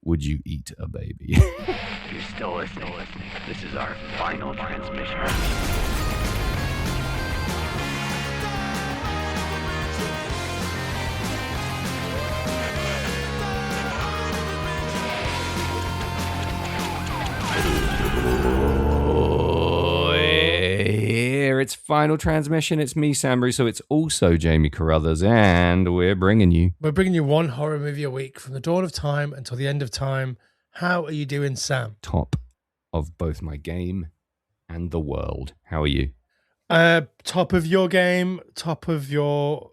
would you eat a baby? You're still listening. This is our final transmission. Here it's final transmission. It's me, Sam Russo. It's also Jamie Carruthers, and we're bringing you one horror movie a week from the dawn of time until the end of time. How are you doing, Sam? top of both my game and the world. How are you? Top of your game, top of your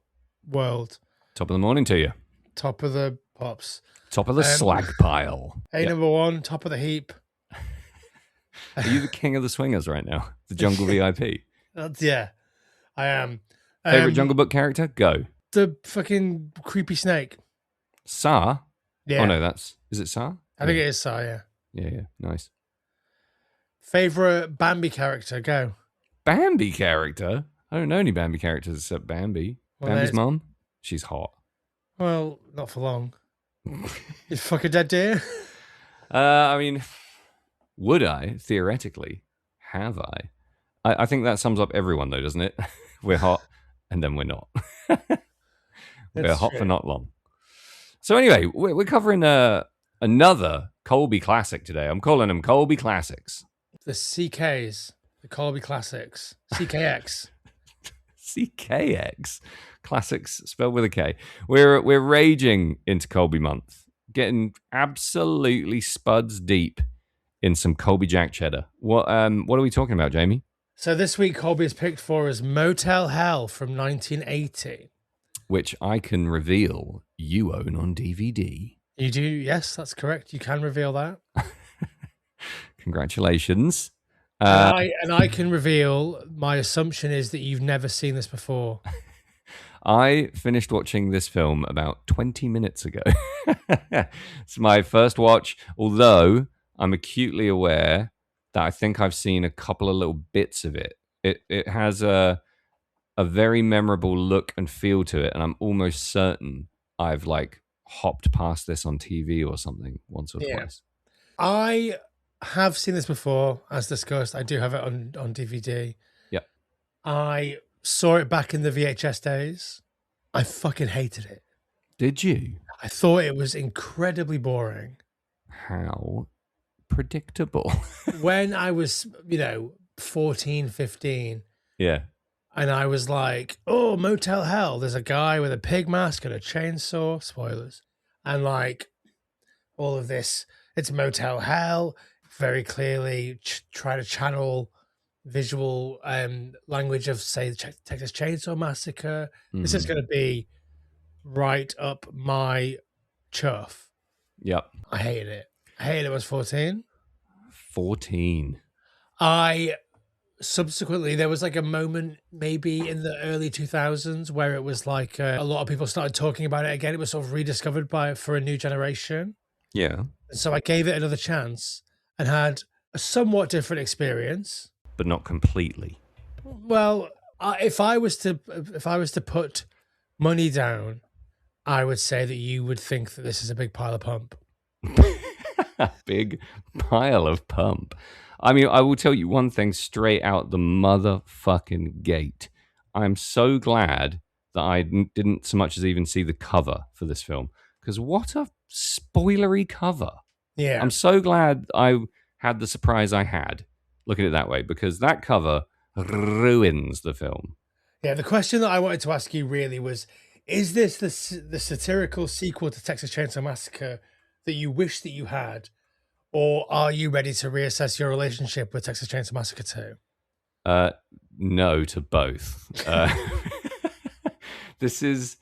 world, Top of the morning to you. top of the pops. Top of the slag pile. Hey, Yep. number one, top of the heap. Are you the king of the swingers right now? The Jungle VIP. Yeah, I am. Favorite Jungle Book character? Go. The fucking creepy snake. Sa? Yeah. Oh no, is it Sa? I think it is Sa, yeah. Yeah, nice. Favorite Bambi character? Go. Bambi character? I don't know any Bambi characters except Bambi. Well, Bambi's there's- mom? She's hot. Well, not for long. You fuck a dead deer? I mean, would I, theoretically? Have I? I think that sums up everyone, though, doesn't it? We're hot, and then we're not. We're That's hot true. for not long. So anyway, we're covering another Colby classic today. I'm calling them Colby classics. The CKs, the Colby Classics, CKX. CKX classics spelled with a K. We're raging into Colby month, getting absolutely spuds deep in some Colby Jack cheddar. What are we talking about, Jamie? So this week, Colby is picked for as Motel Hell from 1980. Which I can reveal you own on DVD. You do? Yes, that's correct. You can reveal that. Congratulations. And I can reveal my assumption is that you've never seen this before. I finished watching this film about 20 minutes ago. It's my first watch, although I'm acutely aware that I think I've seen a couple of little bits of it. It has a very memorable look and feel to it, and I'm almost certain I've like hopped past this on TV or something once or twice. I have seen this before, as discussed. I do have it on DVD. Yep. I saw it back in the VHS days. I fucking hated it. Did you? I thought it was incredibly boring. How predictable. When I was, 14, 15, Yeah. and I was like, oh, Motel Hell. There's a guy with a pig mask and a chainsaw. Spoilers. And like all of this, it's Motel Hell. Very clearly try to channel visual language of, say, the Texas Chainsaw Massacre. This is going to be right up my chuff. Yep. I hated it. I hated it when I was 14. 14. Subsequently, there was like a moment maybe in the early 2000s where it was like a lot of people started talking about it again. It was sort of rediscovered for a new generation. Yeah. And so I gave it another chance and had a somewhat different experience. But not completely. Well, if I was to put money down, I would say that you would think that this is a big pile of pump. Big pile of pump. I mean, I will tell you one thing straight out the motherfucking gate. I'm so glad that I didn't so much as even see the cover for this film. Because what a spoilery cover. Yeah. I'm so glad I had the surprise I had. Look at it that way. Because that cover ruins the film. Yeah, the question that I wanted to ask you really was, is this the satirical sequel to Texas Chainsaw Massacre that you wish that you had? Or are you ready to reassess your relationship with Texas Chainsaw Massacre 2? No to both. This is,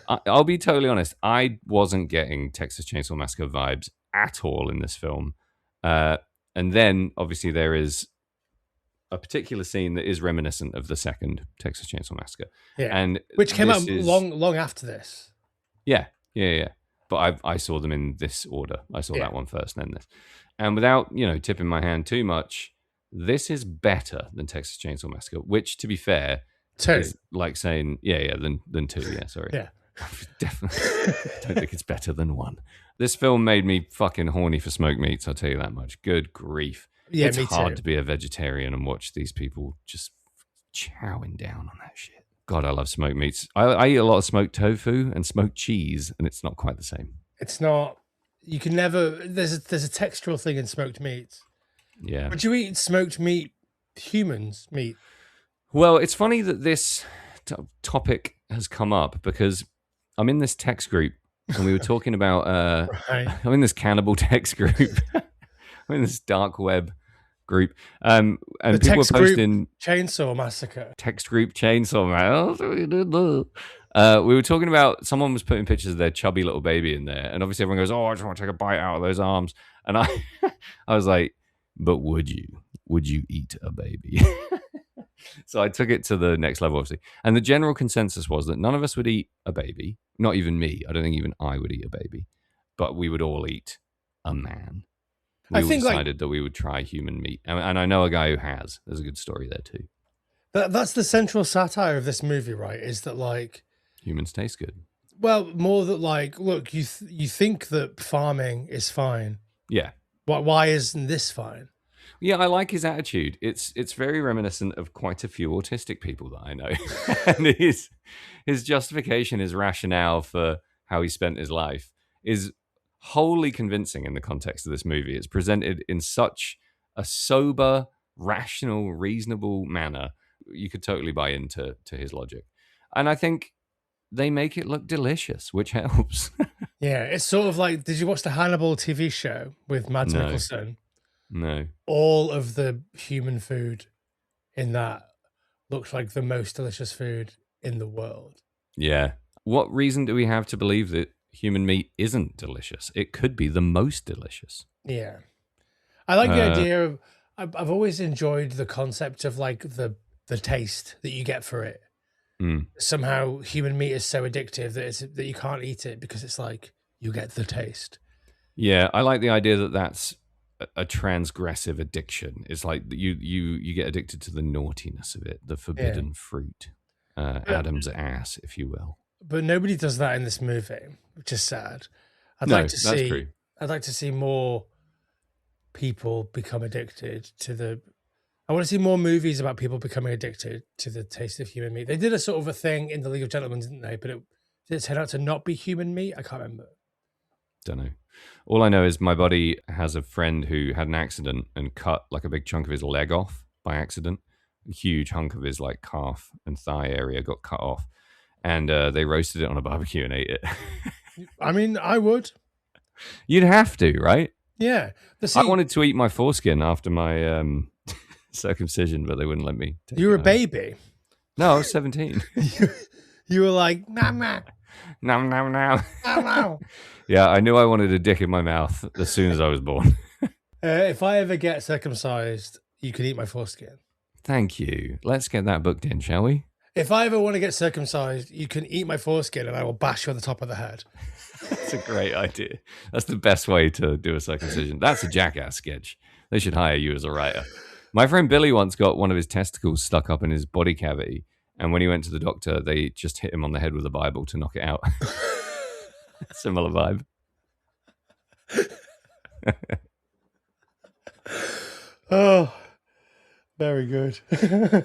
I'll be totally honest, I wasn't getting Texas Chainsaw Massacre vibes at all in this film. And then, obviously, there is a particular scene that is reminiscent of the second Texas Chainsaw Massacre. Yeah. And Which came out this is- long after this. Yeah. But I saw them in this order. I saw Yeah. that one first, then this. And without, tipping my hand too much, this is better than Texas Chainsaw Massacre, which, to be fair, Two. is like saying, than two. Yeah, sorry. Yeah. Definitely. I don't think it's better than one. This film made me fucking horny for smoked meats, I'll tell you that much. Good grief. Yeah, It's me hard too. to be a vegetarian and watch these people just chowing down on that shit. God, I love smoked meats. I eat a lot of smoked tofu and smoked cheese, and it's not quite the same. It's not. You can never. There's a textural thing in smoked meats. Yeah. Would you eat smoked meat? Humans meat. Well, it's funny that this topic has come up because I'm in this text group and we were talking about. Right. I'm in this cannibal text group. I'm in this dark web group, and The people were text group posting Chainsaw Massacre. text group chainsaw man. We were talking about someone was putting pictures of their chubby little baby in there, and obviously everyone goes, "Oh, I just want to take a bite out of those arms." And I, I was like, "But would you? Would you eat a baby?" So I took it to the next level, obviously. And the general consensus was that none of us would eat a baby. Not even me. I don't think even I would eat a baby. But we would all eat a man. We I all think, decided that we would try human meat. And I know a guy who has. There's a good story there too. That's the central satire of this movie, right? Is that like, Humans taste good. well, more that like, look, you think that farming is fine. Yeah. Why isn't this fine? Yeah, I like his attitude. It's very reminiscent of quite a few autistic people that I know. And his justification, his rationale for how he spent his life is wholly convincing in the context of this movie. It's presented in such a sober, rational, reasonable manner. You could totally buy into his logic. And I think they make it look delicious, which helps. Yeah, it's sort of like, did you watch the Hannibal TV show with Mads No. Mikkelsen? No. All of the human food in that looks like the most delicious food in the world. Yeah. What reason do we have to believe that human meat isn't delicious? It could be the most delicious. Yeah. I like the idea of, I've always enjoyed the concept of like the taste that you get for it. Mm. Somehow human meat is so addictive that you can't eat it because it's like you get the taste. Yeah, I like the idea that that's a transgressive addiction. It's like you get addicted to the naughtiness of it, the forbidden fruit, Adam's ass, if you will. But nobody does that in this movie, which is sad. I'd No, like to that's see. true. I'd like to see more people become addicted to the. I want to see more movies about people becoming addicted to the taste of human meat. They did a sort of a thing in The League of Gentlemen, didn't they? But did it turn out to not be human meat? I can't remember. Don't know. All I know is my buddy has a friend who had an accident and cut like a big chunk of his leg off by accident. A huge hunk of his like calf and thigh area got cut off, and they roasted it on a barbecue and ate it. I mean, I would. You'd have to, right? Yeah. I wanted to eat my foreskin after my circumcision, but they wouldn't let me. You were a baby. No, I was 17. You were like, nah, nah. Nom, nom, nom. No, no. Yeah, I knew I wanted a dick in my mouth as soon as I was born. If I ever get circumcised, you can eat my foreskin. Thank you. Let's get that booked in, shall we? If I ever want to get circumcised, you can eat my foreskin and I will bash you on the top of the head. That's a great idea. That's the best way to do a circumcision. That's a Jackass sketch. They should hire you as a writer. My friend Billy once got one of his testicles stuck up in his body cavity, and when he went to the doctor, they just hit him on the head with a Bible to knock it out. Similar vibe. Oh, very good. That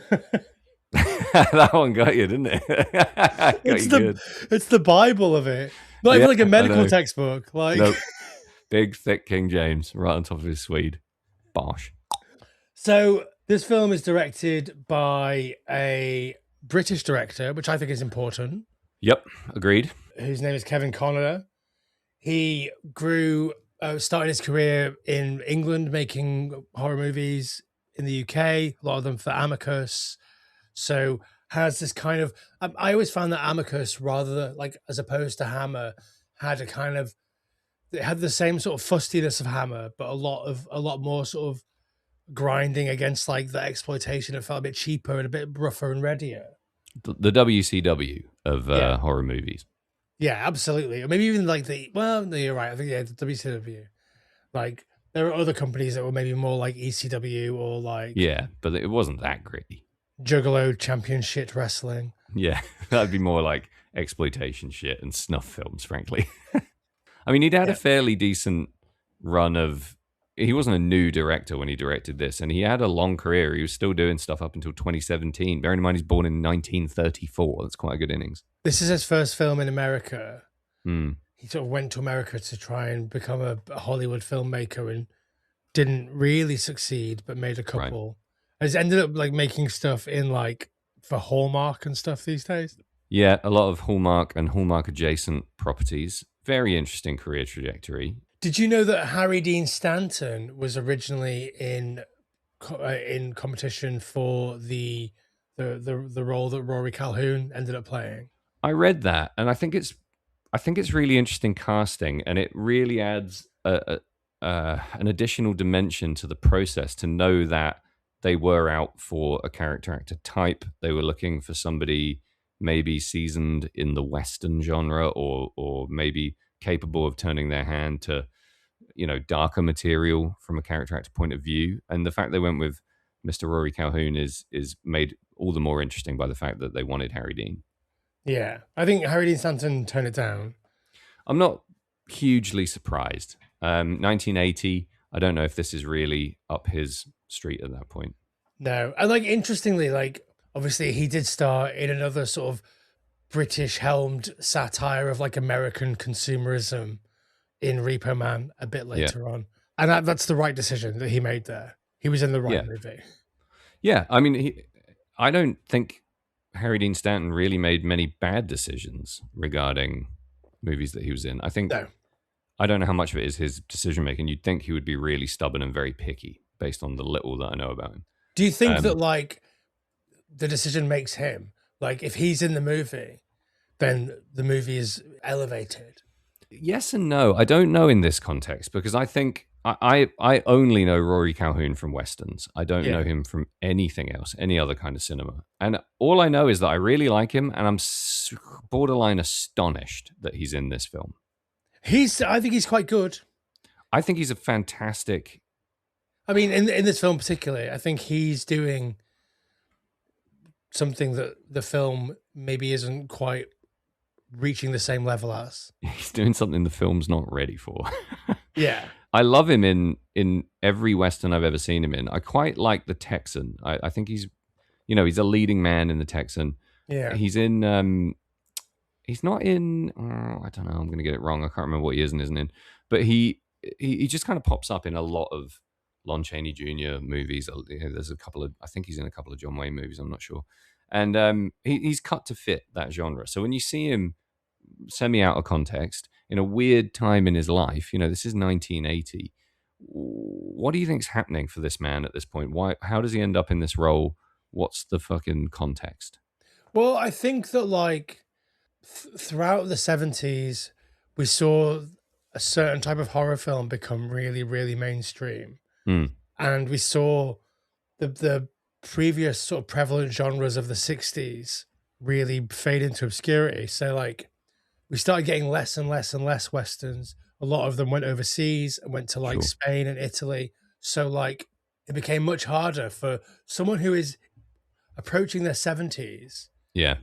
one got you, didn't it? It's the Bible of it. Not even like a medical textbook. Like, nope. Big, thick King James right on top of his Swede. Bosh. So this film is directed by a British director, which I think is important. Yep, agreed. Whose name is Kevin Connor. He started his career in England making horror movies, in the UK, a lot of them for Amicus. So has this kind of, I always found that Amicus, rather like as opposed to Hammer, had it had the same sort of fustiness of Hammer, but a lot more sort of grinding against like the exploitation. It felt a bit cheaper and a bit rougher and readier. The WCW of horror movies. Yeah, absolutely. Or maybe even like no, you're right. I think the WCW. Like there are other companies that were maybe more like ECW or like but it wasn't that gritty. Juggalo Championship Wrestling. Yeah, that'd be more like exploitation shit and snuff films, frankly. I mean, he'd had a Yeah. fairly decent run of. He wasn't a new director when he directed this, and he had a long career. He was still doing stuff up until 2017. Bearing in mind he's born in 1934. That's quite a good innings. This is his first film in America. Hmm. He sort of went to America to try and become a Hollywood filmmaker and didn't really succeed, but made a Right. couple. Has ended up like making stuff in like for Hallmark and stuff these days. Yeah, a lot of Hallmark and Hallmark adjacent properties. Very interesting career trajectory. Did you know that Harry Dean Stanton was originally in competition for the role that Rory Calhoun ended up playing? I read that, and I think it's really interesting casting, and it really adds an additional dimension to the process to know that they were out for a character actor type. They were looking for somebody maybe seasoned in the Western genre, or maybe capable of turning their hand to, darker material from a character actor point of view. And the fact they went with Mr. Rory Calhoun is made all the more interesting by the fact that they wanted Harry Dean. Yeah, I think Harry Dean Stanton turned it down. I'm not hugely surprised. 1980. I don't know if this is really up his street at that point. No, and like interestingly, like obviously he did star in another sort of British helmed satire of like American consumerism in Repo Man a bit later on, and that's the right decision that he made there. He was in the right movie. Yeah, I mean, I don't think Harry Dean Stanton really made many bad decisions regarding movies that he was in. I think I don't know how much of it is his decision making. You'd think he would be really stubborn and very picky based on the little that I know about him. Do you think that like the decision makes him? Like if he's in the movie, then the movie is elevated. Yes and no. I don't know in this context because I think I only know Rory Calhoun from Westerns. I don't know him from anything else, any other kind of cinema. And all I know is that I really like him, and I'm borderline astonished that he's in this film. I think he's quite good. I think he's a fantastic. I mean, in this film particularly, I think he's doing something that the film maybe isn't quite reaching the same level as. He's doing something the film's not ready for. Yeah. I love him in every Western I've ever seen him in. I quite like The Texan. I think he's a leading man in The Texan. Yeah. He's in, he's not in, I don't know, I'm going to get it wrong. I can't remember what he is and isn't in. But he just kind of pops up in a lot of Lon Chaney Jr. movies. There's a couple of, I think he's in a couple of John Wayne movies, I'm not sure. And he's cut to fit that genre. So when you see him semi out of context in a weird time in his life, this is 1980. What do you think's happening for this man at this point? How does he end up in this role? What's the fucking context? Well, I think that like throughout the 70s, we saw a certain type of horror film become really, really mainstream. And we saw the previous sort of prevalent genres of the 60s really fade into obscurity. So like we started getting less and less and less Westerns. A lot of them went overseas and went to like Spain and Italy. So like it became much harder for someone who is approaching their 70s. Yeah.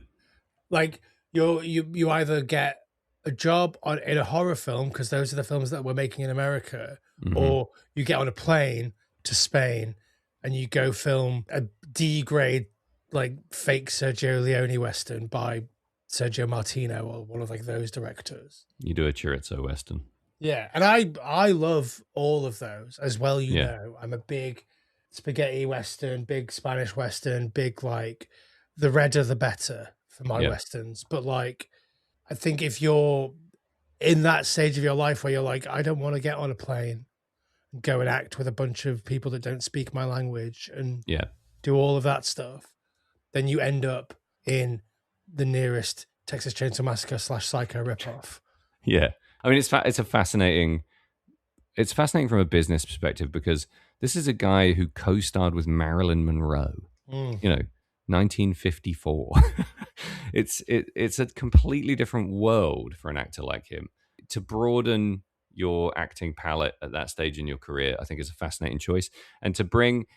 Like you either get a job in a horror film because those are the films that we're making in America, or you get on a plane to Spain and you go film a D grade like fake Sergio Leone Western by Sergio Martino or one of like those directors. You do a chorizo Western. Yeah, and I love all of those as well. Know, I'm a big spaghetti Western, big Spanish Western, big like the redder the better for my Westerns. But like, I think if you're in that stage of your life where you're like, I don't want to get on a plane and go and act with a bunch of people that don't speak my language and do all of that stuff, then you end up in the nearest Texas Chainsaw Massacre / Psycho ripoff. Yeah. I mean, it's fascinating from a business perspective because this is a guy who co-starred with Marilyn Monroe, 1954. It's a completely different world for an actor like him. To broaden your acting palette at that stage in your career, I think is a fascinating choice. And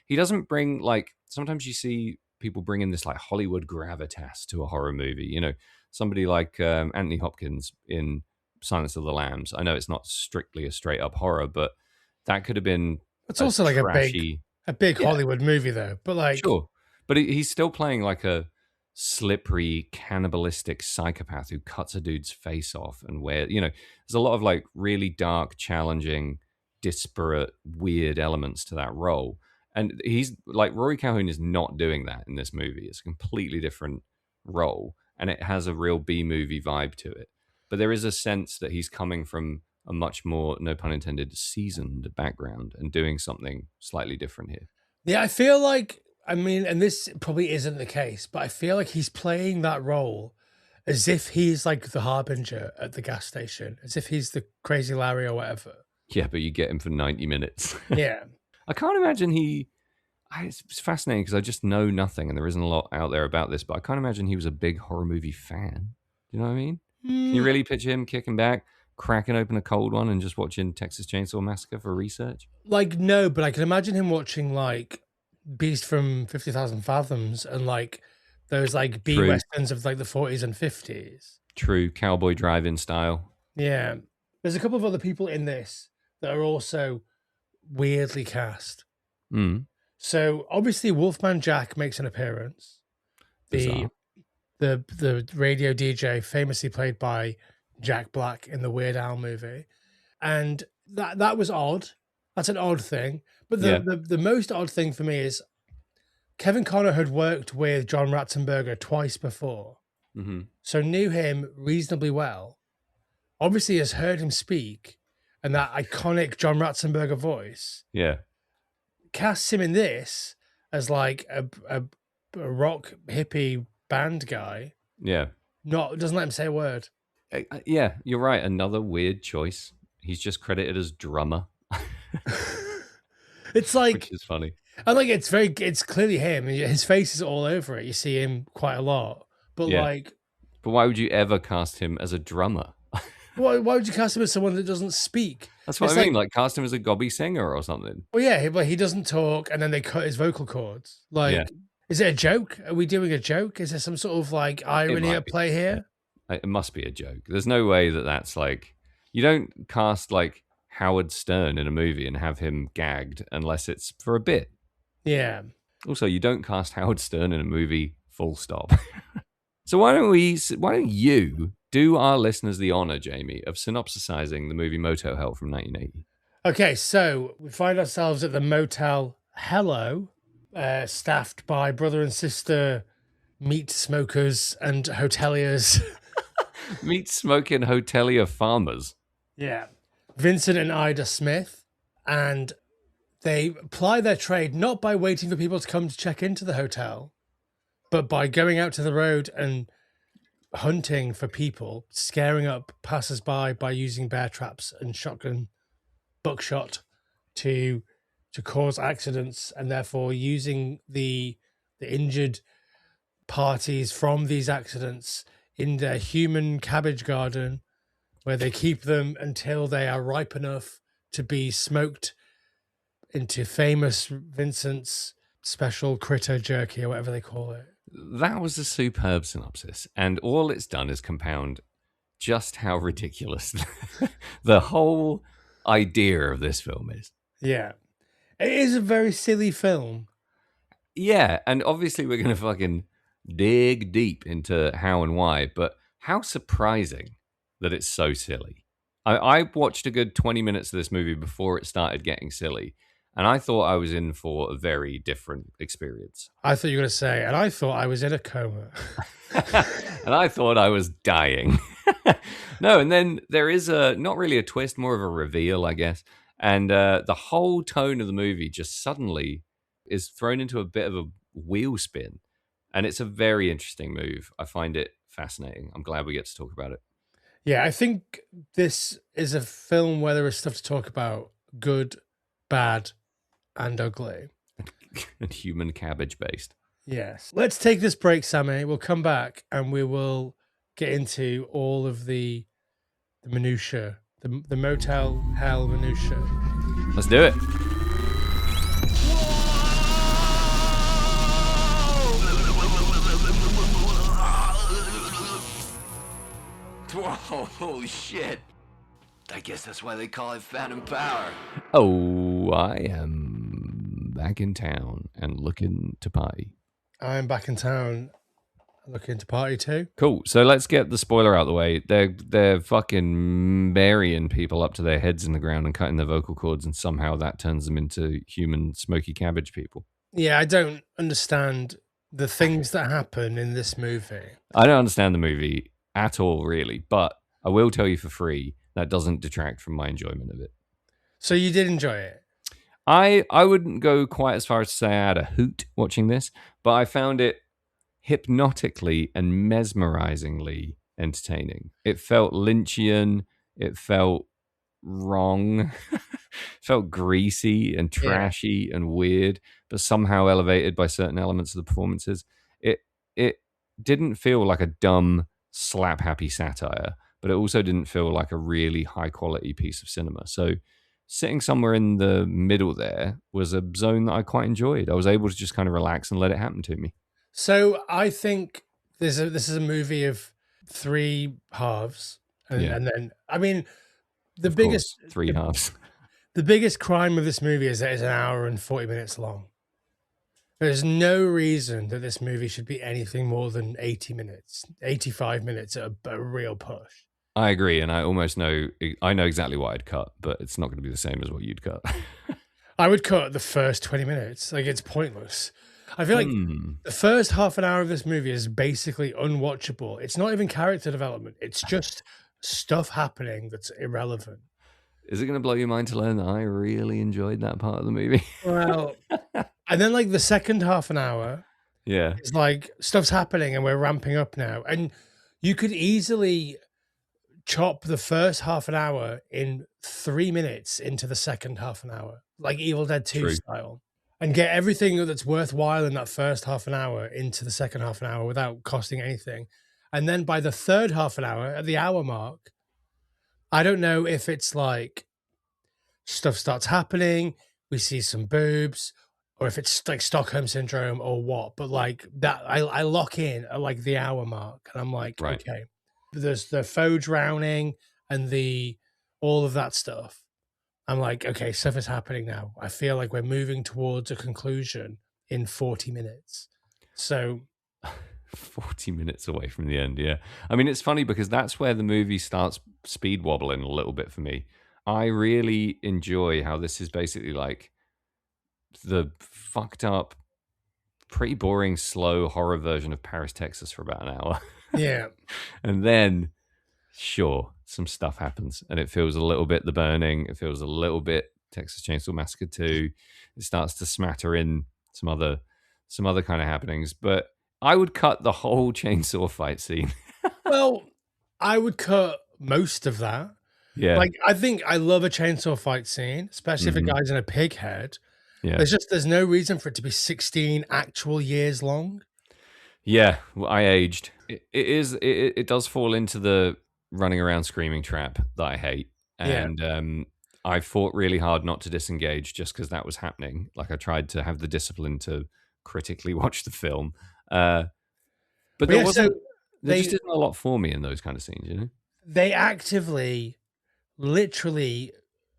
he doesn't bring like, sometimes you see people bring in this like Hollywood gravitas to a horror movie, somebody like Anthony Hopkins in Silence of the Lambs. I know it's not strictly a straight up horror, but that could have been It's a also like trashy. a big Yeah. Hollywood movie though. But like, Sure, but he's still playing like a slippery, cannibalistic psychopath who cuts a dude's face off and there's a lot of like really dark, challenging, disparate, weird elements to that role. And he's like Rory Calhoun is not doing that in this movie. It's a completely different role, and it has a real B movie vibe to it. But there is a sense that he's coming from a much more, no pun intended, seasoned background and doing something slightly different here. yeah, I feel like, I mean, and this probably isn't the case, but I feel like he's playing that role as if he's like the harbinger at the gas station, as if he's the crazy Larry or whatever. Yeah, but you get him for 90 minutes. Yeah. I can't imagine it's fascinating because I just know nothing and there isn't a lot out there about this, but I can't imagine he was a big horror movie fan. Do you know what I mean? Can you really picture him kicking back, cracking open a cold one and just watching Texas Chainsaw Massacre for research? Like, no, but I can imagine him watching like Beast from 50,000 Fathoms and like those like B True. westerns of like the 40s and 50s. True, cowboy drive-in style. Yeah. There's a couple of other people in this that are also weirdly cast. Mm. So obviously Wolfman Jack makes an appearance. The radio DJ famously played by Jack Black in the Weird Al movie. And that was odd. That's an odd thing. But the most odd thing for me is Kevin Conner had worked with John Ratzenberger twice before. Mm-hmm. So knew him reasonably well. Obviously has heard him speak and that iconic John Ratzenberger voice. Yeah. Casts him in this as like a rock hippie band guy. Yeah. Doesn't let him say a word. Yeah, you're right. Another weird choice. He's just credited as drummer. It's like, which is funny. And like it's clearly him. His face is all over it. You see him quite a lot. But but why would you ever cast him as a drummer? Why would you cast him as someone that doesn't speak? That's what I mean. Like cast him as a gobby singer or something. Well, yeah, but he doesn't talk, and then they cut his vocal cords. Like, Is it a joke? Are we doing a joke? Is there some sort of like irony at play here? It must be a joke. There's no way that's like, you don't cast like Howard Stern in a movie and have him gagged unless it's for a bit. Yeah. Also, you don't cast Howard Stern in a movie, full stop. So why don't you do our listeners the honor, Jamie, of synopsisizing the movie Motel Hell from 1980? Okay, so we find ourselves at the Motel Hello, staffed by brother and sister meat smokers and hoteliers. Meat smoking hotelier farmers. Yeah. Vincent and Ida Smith. And they ply their trade not by waiting for people to come to check into the hotel, but by going out to the road and hunting for people, scaring up passers-by by using bear traps and shotgun buckshot to cause accidents, and therefore using the injured parties from these accidents in their human cabbage garden, where they keep them until they are ripe enough to be smoked into famous Vincent's special critter jerky or whatever they call it. That was a superb synopsis, and all it's done is compound just how ridiculous the whole idea of this film is. Yeah. It is a very silly film. Yeah, and obviously we're going to fucking dig deep into how and why, but how surprising that it's so silly. I watched a good 20 minutes of this movie before it started getting silly, and I thought I was in for a very different experience. I thought you were going to say, and I thought I was in a coma. And I thought I was dying. No, and then there is not really a twist, more of a reveal, I guess. And the whole tone of the movie just suddenly is thrown into a bit of a wheel spin. And it's a very interesting move. I find it fascinating. I'm glad we get to talk about it. Yeah, I think this is a film where there is stuff to talk about. Good, bad, and ugly. And human cabbage based. Yes. Let's take this break, Sammy. We'll come back and we will get into all of the minutiae, the Motel Hell minutiae. Let's do it. Oh, holy shit. I guess that's why they call it Phantom Power. Oh, I am back in town and looking to party. I'm back in town looking to party too. Cool. So let's get the spoiler out of the way. They're fucking burying people up to their heads in the ground and cutting their vocal cords, and somehow that turns them into human smoky cabbage people. Yeah, I don't understand the things that happen in this movie. I don't understand the movie at all, really, but I will tell you for free that doesn't detract from my enjoyment of it. So you did enjoy it? I wouldn't go quite as far as to say I had a hoot watching this, but I found it hypnotically and mesmerizingly entertaining. It felt Lynchian. It felt wrong. Felt greasy and trashy and weird, but somehow elevated by certain elements of the performances. It didn't feel like a dumb slap happy satire, but it also didn't feel like a really high quality piece of cinema. So sitting somewhere in the middle there was a zone that I quite enjoyed. I was able to just kind of relax and let it happen to me. So I think this is a movie of three halves, and, Yeah. and then I mean the Of biggest course, three halves. the biggest crime of this movie is that it's an hour and 40 minutes long. There's no reason that this movie should be anything more than 80 minutes, 85 minutes at a real push. I agree, and I almost know exactly what I'd cut, but it's not going to be the same as what you'd cut. I would cut the first 20 minutes. Like, it's pointless. I feel like the first half an hour of this movie is basically unwatchable. It's not even character development. It's just stuff happening that's irrelevant. Is it going to blow your mind to learn that I really enjoyed that part of the movie? Well, and then like the second half an hour Yeah. is like stuff's happening and we're ramping up now. And you could easily chop the first half an hour in 3 minutes into the second half an hour, like Evil Dead 2 style, and get everything that's worthwhile in that first half an hour into the second half an hour without costing anything. And then by the third half an hour, at the hour mark, I don't know if it's like stuff starts happening, we see some boobs, or if it's like Stockholm syndrome or what, but like that, I lock in at like the hour mark, and I'm like, okay, there's the faux drowning and all of that stuff. I'm like, okay, stuff is happening now. I feel like we're moving towards a conclusion in 40 minutes. So 40 minutes away from the end, yeah. I mean, it's funny because that's where the movie starts speed wobbling a little bit for me. I really enjoy how this is basically like the fucked up, pretty boring, slow horror version of Paris, Texas for about an hour. Yeah. And then, sure, some stuff happens and it feels a little bit The Burning. It feels a little bit Texas Chainsaw Massacre 2. It starts to smatter in some other kind of happenings. But I would cut the whole chainsaw fight scene. Well, I would cut most of that. Yeah. Like, I think I love a chainsaw fight scene, especially if a guy's in a pig head. Yeah. There's no reason for it to be 16 actual years long. Yeah, well, I aged. It does fall into the running around screaming trap that I hate. And I fought really hard not to disengage just because that was happening. Like, I tried to have the discipline to critically watch the film. But there wasn't, there just isn't a lot for me in those kind of scenes, you know? They actively, literally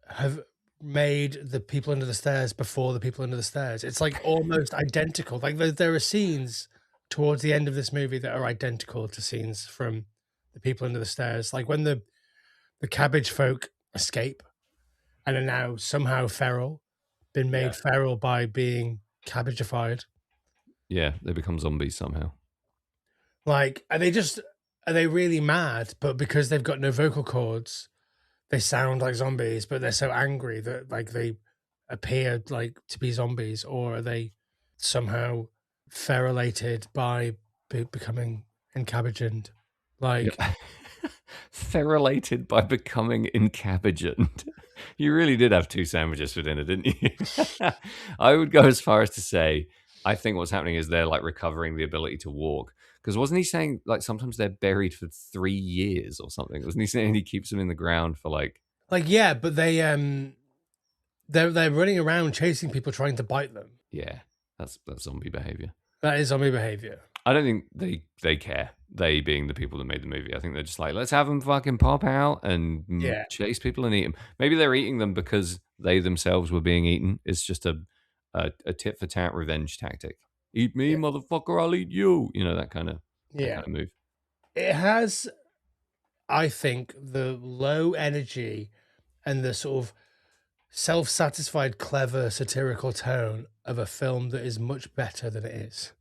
have made the people under the stairs before the people under the stairs. It's like almost identical. Like there are scenes towards the end of this movie that are identical to scenes from the people under the stairs. Like when the cabbage folk escape and are now somehow feral, been made feral by being cabbagified. Yeah, they become zombies somehow. Like, are they really mad? But because they've got no vocal cords, they sound like zombies, but they're so angry that like they appear like to be zombies, or are they somehow feralated by becoming encabbagined? Like feralated by becoming encabbagined. You really did have 2 sandwiches for dinner, didn't you? I would go as far as to say, I think what's happening is they're like recovering the ability to walk. Because wasn't he saying like sometimes they're buried for 3 years or something? Wasn't he saying he keeps them in the ground for like yeah, but they're running around chasing people trying to bite them. Yeah, that's zombie behavior. That is zombie behavior. I don't think they care. They being the people that made the movie. I think they're just like, let's have them fucking pop out and Yeah. chase people and eat them. Maybe they're eating them because they themselves were being eaten. It's just a tit for tat revenge tactic. Eat me, Yeah. motherfucker! I'll eat you. You know, that kind of Yeah. move. It has, I think, the low energy and the sort of self-satisfied, clever, satirical tone of a film that is much better than it is.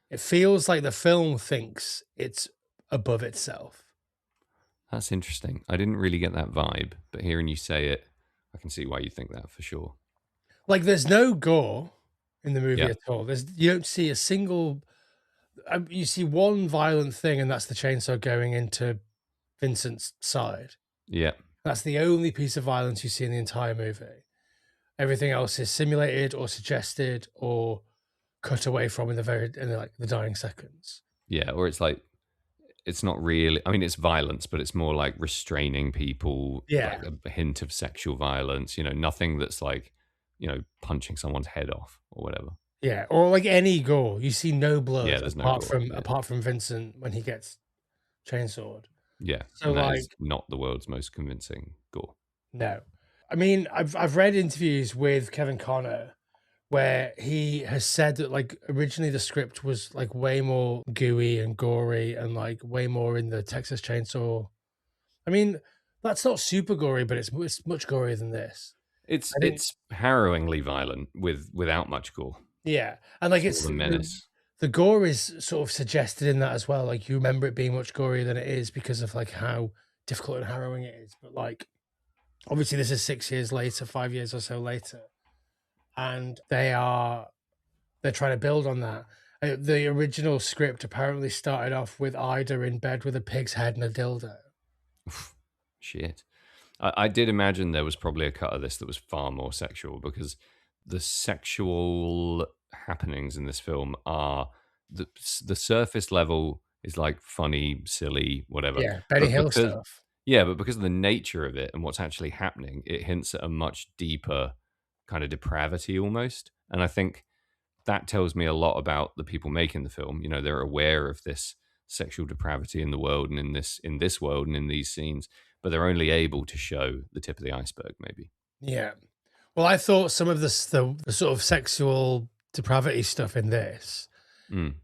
It feels like the film thinks it's above itself. That's interesting. I didn't really get that vibe, but hearing you say it, I can see why you think that for sure. Like, there's no gore in the movie Yeah, at all. You don't see a single. You see one violent thing, and that's the chainsaw going into Vincent's side. yeah, That's the only piece of violence you see in the entire movie. Everything else is simulated or suggested or cut away from in the dying seconds. yeah. Or it's like it's not really. I mean, it's violence, but it's more like restraining people, Yeah. like a hint of sexual violence. You know, nothing that's like, punching someone's head off or whatever. Yeah, or like any gore, you see no blood Yeah, there's no gore. Yeah. apart from Vincent when he gets chainsawed. Yeah, So and that like is not the world's most convincing gore. no. I mean, I've read interviews with Kevin Conner where he has said that like originally the script was like way more gooey and gory and like way more in the Texas Chainsaw. I mean, that's not super gory, but it's much gorier than this. It's I think it's harrowingly violent without much gore. yeah, and like It's it's more the menace. the gore is sort of suggested in that as well. Like you remember it being much gorier than it is because of like how difficult and harrowing it is. But like obviously this is 6 years later, 5 years or so later, and they're trying to build on that. The original script apparently started off with Ida in bed with a pig's head and a dildo. Shit. I did imagine there was probably a cut of this that was far more sexual because the sexual happenings in this film are the surface level is like funny, silly, whatever. Yeah, Benny But Hill because stuff. but because of the nature of it and what's actually happening, it hints at a much deeper kind of depravity almost. And I think that tells me a lot about the people making the film. You know, they're aware of this sexual depravity in the world and in this world and in these scenes, but they're only able to show the tip of the iceberg, maybe. Yeah. Well, I thought some of the sort of sexual depravity stuff in this Mm.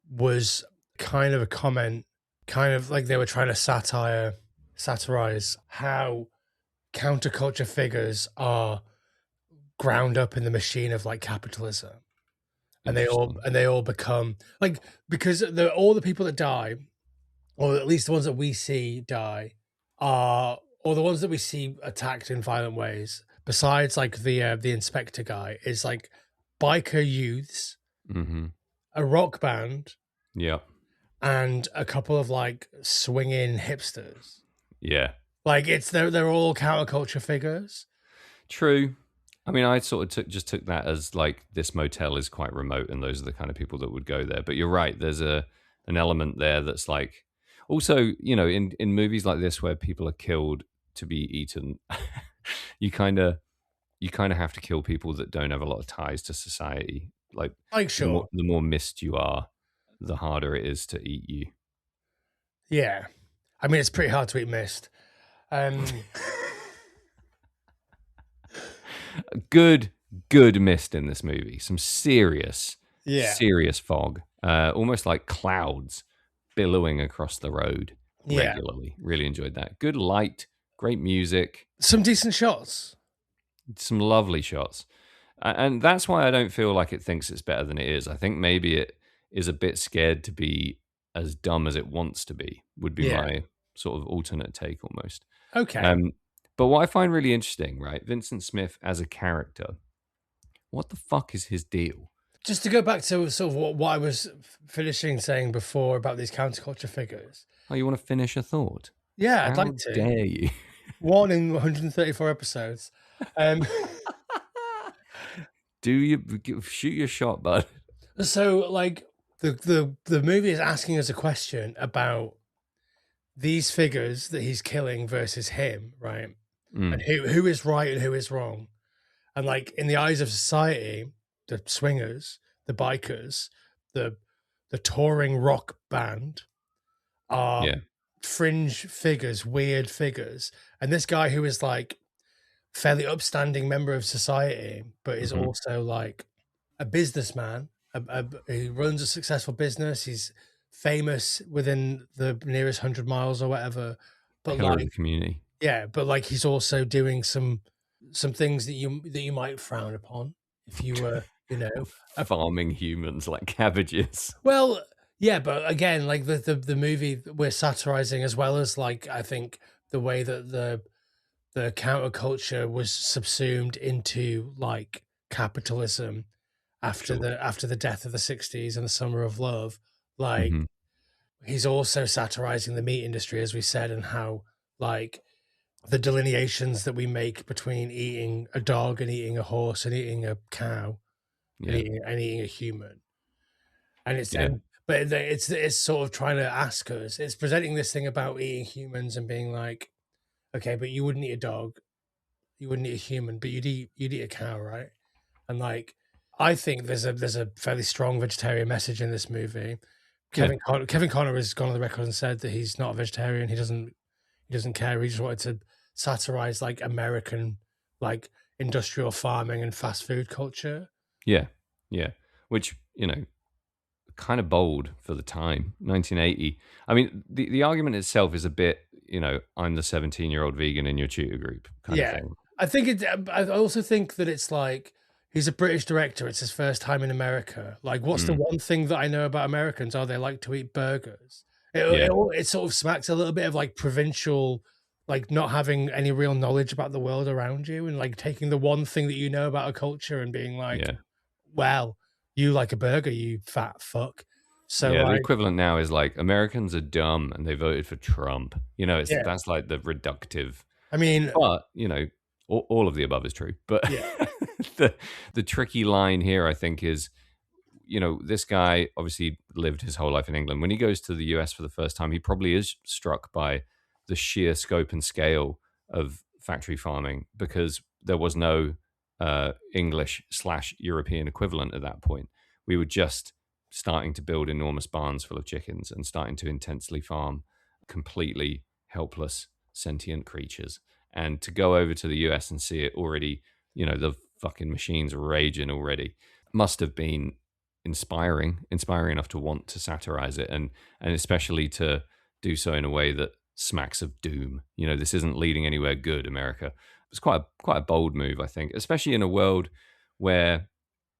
was kind of a comment, kind of like they were trying to satirize how counterculture figures are ground up in the machine of like capitalism. And they all become like because all the people that die, or at least the ones that we see die, or the ones that we see attacked in violent ways, besides like the inspector guy, is like biker youths, Mm-hmm. a rock band, Yeah. and a couple of like swinging hipsters. Yeah. Like they're all counterculture figures. True. I mean, I sort of took that as like this motel is quite remote, and those are the kind of people that would go there. But you're right. There's an element there that's like also, in movies like this where people are killed to be eaten, you kind of have to kill people that don't have a lot of ties to society. Like Sure. the more missed you are, the harder it is to eat you. Yeah. I mean, it's pretty hard to eat mist. Good mist in this movie. Some serious fog, almost like clouds billowing across the road regularly. Really enjoyed that. Good light, great music, some decent shots, some lovely shots. And that's why I don't feel like it thinks it's better than it is. I think maybe it is a bit scared to be as dumb as it wants to be, would be my sort of alternate take almost. Okay. But what I find really interesting, right, Vincent Smith as a character, what the fuck is his deal? Just to go back to sort of what I was finishing saying before about these counterculture figures. Oh, you want to finish a thought? Yeah, I'd like to. How dare you? One in 134 episodes. Do you shoot your shot, bud? So, like, the movie is asking us a question about these figures that he's killing versus him, right? And who is right and who is wrong. And like in the eyes of society, the swingers, the bikers, the touring rock band, are Yeah. fringe figures, weird figures. And this guy who is like fairly upstanding member of society, but is Hmm. also like a businessman. He runs a successful business. He's famous within the nearest 100 miles or whatever. But Pillar of like, the community. yeah, but like he's also doing some things that you might frown upon if you were, a Farming humans like cabbages. well, yeah, but again, like the movie we're satirizing as well as like I think the way that the counterculture was subsumed into like capitalism Sure. after the death of the 60s and the summer of love. Like Hmm. he's also satirizing the meat industry, as we said, and how like the delineations that we make between eating a dog and eating a horse and eating a cow and Yeah. eating a human. And it's Yeah. and but it's sort of trying to ask us. It's presenting this thing about eating humans and being like, okay, but you wouldn't eat a dog, you wouldn't eat a human, but you'd eat a cow, right? And like, I think there's a fairly strong vegetarian message in this movie. Yeah. Kevin Conner has gone on the record and said that he's not a vegetarian. He doesn't care. He just wanted to satirize like American like industrial farming and fast food culture. Yeah. Yeah. Which, kind of bold for the time, 1980. I mean, the argument itself is a bit, I'm the 17-year-old vegan in your tutor group kind of Yeah, thing. I think it. I also think that it's like he's a British director. It's his first time in America. Like, what's the Mm, one thing that I know about Americans? Oh, they like to eat burgers. yeah. It sort of smacks a little bit of like provincial, like not having any real knowledge about the world around you, and like taking the one thing that you know about a culture and being like, Yeah. "Well, you like a burger, you fat fuck." So Yeah. The like, equivalent now is like Americans are dumb and they voted for Trump. yeah, That's like the reductive. I mean, But, all of the above is true. But yeah, the the tricky line here, I think, is this guy obviously lived his whole life in England. When he goes to the US for the first time, he probably is struck by the sheer scope and scale of factory farming because there was no English/European equivalent at that point. We were just starting to build enormous barns full of chickens and starting to intensely farm completely helpless sentient creatures. And to go over to the US and see it already, the fucking machines raging already must have been inspiring enough to want to satirize it, and especially to do so in a way that smacks of doom. This isn't leading anywhere good, America. It's quite a bold move, I think, especially in a world where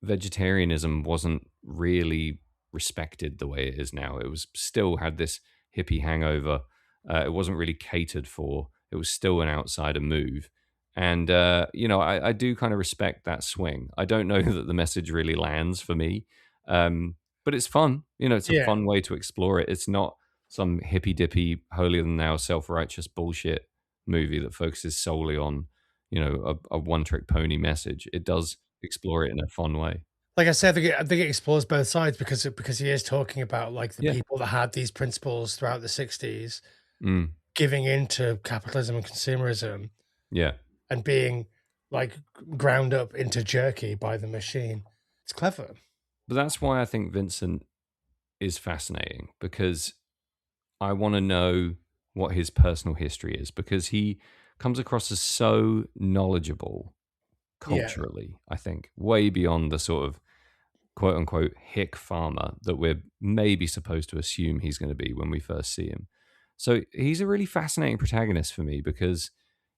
vegetarianism wasn't really respected the way it is now. It was still had this hippie hangover. It wasn't really catered for. It was still an outsider move. And, I do kind of respect that swing. I don't know that the message really lands for me, but it's fun. It's a yeah. fun way to explore it. It's not some hippy dippy, holier than thou, self righteous bullshit movie that focuses solely on, a one trick pony message. It does explore it in a fun way. Like I said, I think it explores both sides because he is talking about like the Yeah. people that had these principles throughout the 60s, Mm, giving into capitalism and consumerism yeah. and being like ground up into jerky by the machine. It's clever. But that's why I think Vincent is fascinating because I want to know what his personal history is because he comes across as so knowledgeable Yeah. culturally, I think, way beyond the sort of quote unquote hick farmer that we're maybe supposed to assume he's going to be when we first see him. So he's a really fascinating protagonist for me because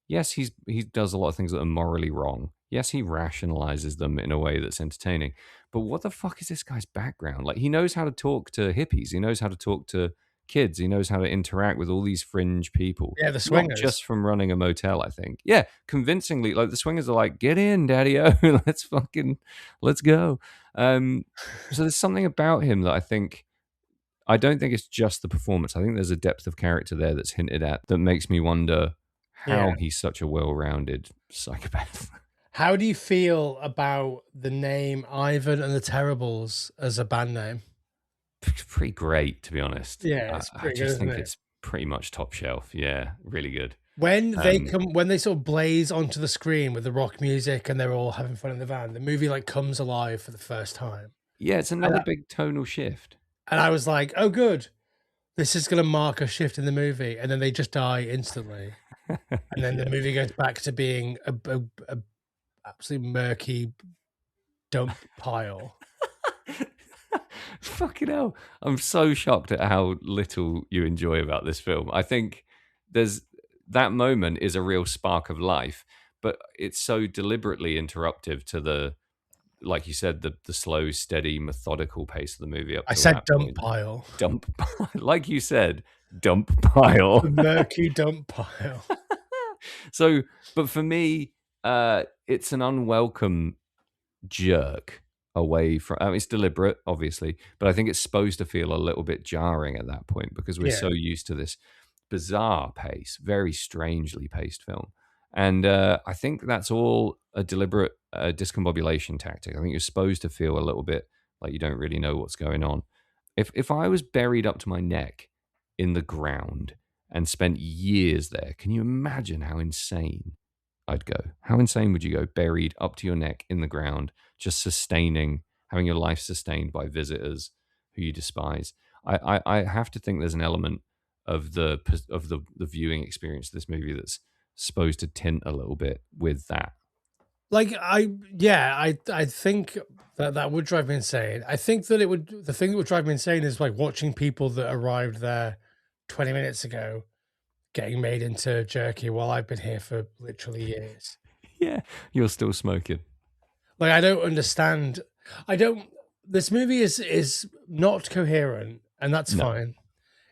yes, he does a lot of things that are morally wrong. Yes, he rationalizes them in a way that's entertaining. But what the fuck is this guy's background? Like he knows how to talk to hippies, he knows how to talk to kids, he knows how to interact with all these fringe people. Yeah, the Not swingers. just from running a motel, I think. Yeah, convincingly, like the swingers are like, get in, daddy o, let's go. So there's something about him that I don't think it's just the performance. I think there's a depth of character there that's hinted at that makes me wonder Yeah. how he's such a well-rounded psychopath. How do you feel about the name Ivan and the Terribles as a band name? Pretty great, to be honest. Yeah, I, it's I pretty good, just isn't think it? it's pretty much top shelf. Yeah, really good. When Um, when they sort of blaze onto the screen with the rock music and they're all having fun in the van, the movie like comes alive for the first time. yeah, it's And another big tonal shift. I was like, "Oh, good. this is going to mark a shift in the movie, and then they just die instantly, and then the movie goes back to being a absolutely murky dump pile. Fucking hell. I'm so shocked at how little you enjoy about this film. I think there's that moment is a real spark of life, but it's so deliberately interruptive to the, like you said, the slow, steady, methodical pace of the movie up I to said that dump point. pile. Dump, like you said, dump pile. The murky dump pile. So, but for me, it's an unwelcome jerk away from. I mean, it's deliberate, obviously, but I think it's supposed to feel a little bit jarring at that point because we're Yeah. so used to this bizarre pace, very strangely paced film. And I think that's all a deliberate discombobulation tactic. I think you're supposed to feel a little bit like you don't really know what's going on. If I was buried up to my neck in the ground and spent years there, can you imagine how insane I'd go? How insane would you go, buried up to your neck in the ground, just sustaining, having your life sustained by visitors who you despise? I have to think there's an element of the viewing experience of this movie that's supposed to tint a little bit with that. Like I think that would drive me insane. I think that the thing that would drive me insane is like watching people that arrived there 20 minutes ago getting made into jerky while I've been here for literally years. Yeah, you're still smoking. Like I don't understand. This movie is not coherent, and that's No. fine.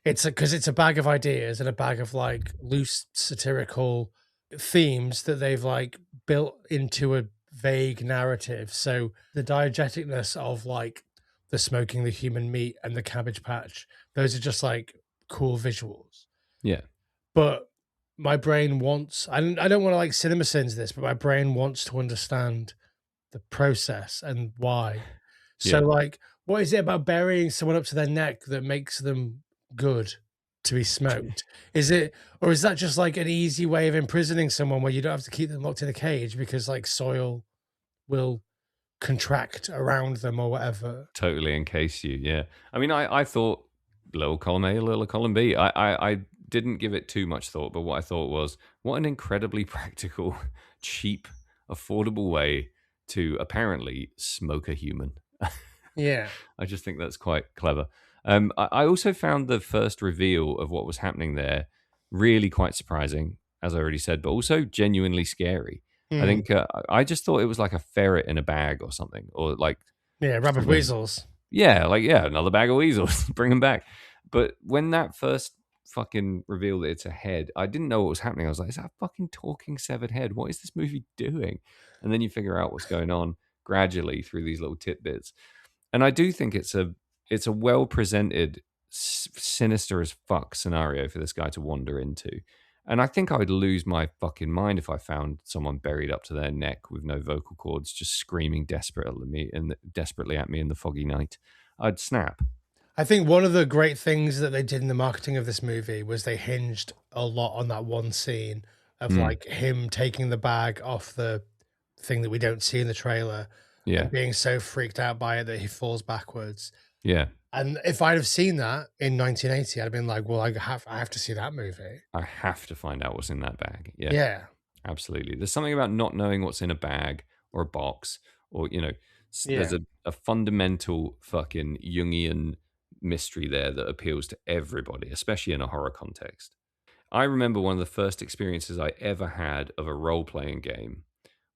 It's because it's a bag of ideas and a bag of like loose satirical themes that they've like built into a vague narrative. So the diegeticness of like the smoking the human meat and the cabbage patch, those are just like cool visuals. Yeah. But my brain wants, I don't want to like cinema sins this, but my brain wants to understand the process and why. So Yeah. like, what is it about burying someone up to their neck that makes them good to be smoked? Is it, or is that just like an easy way of imprisoning someone where you don't have to keep them locked in a cage because like soil will contract around them or whatever? Totally encase you. Yeah. I mean, I thought little column A, little column B. I didn't give it too much thought, but what I thought was, what an incredibly practical, cheap, affordable way to apparently smoke a human. Yeah. I just think that's quite clever. I also found the first reveal of what was happening there really quite surprising, as I already said, but also genuinely scary. I think I just thought it was like a ferret in a bag or something, or like rabbit something. weasels. Yeah, like another bag of weasels. Bring them back. But when that first fucking reveal that it's a head, I didn't know what was happening. I was like, is that a fucking talking severed head? What is this movie doing? And then you figure out what's going on gradually through these little tidbits. And I do think it's a well presented, sinister as fuck scenario for this guy to wander into. And I think I would lose my fucking mind if I found someone buried up to their neck with no vocal cords, just screaming desperately at me in the foggy night. I'd snap. I think one of the great things that they did in the marketing of this movie was they hinged a lot on that one scene of like him taking the bag off the thing that we don't see in the trailer. Yeah. And being so freaked out by it that he falls backwards. Yeah. And if I'd have seen that in 1980, I'd have been like, well, I have to see that movie. I have to find out what's in that bag. Yeah. Yeah. Absolutely. There's something about not knowing what's in a bag or a box, or, there's a fundamental fucking Jungian mystery there that appeals to everybody, especially in a horror context. I remember one of the first experiences I ever had of a role-playing game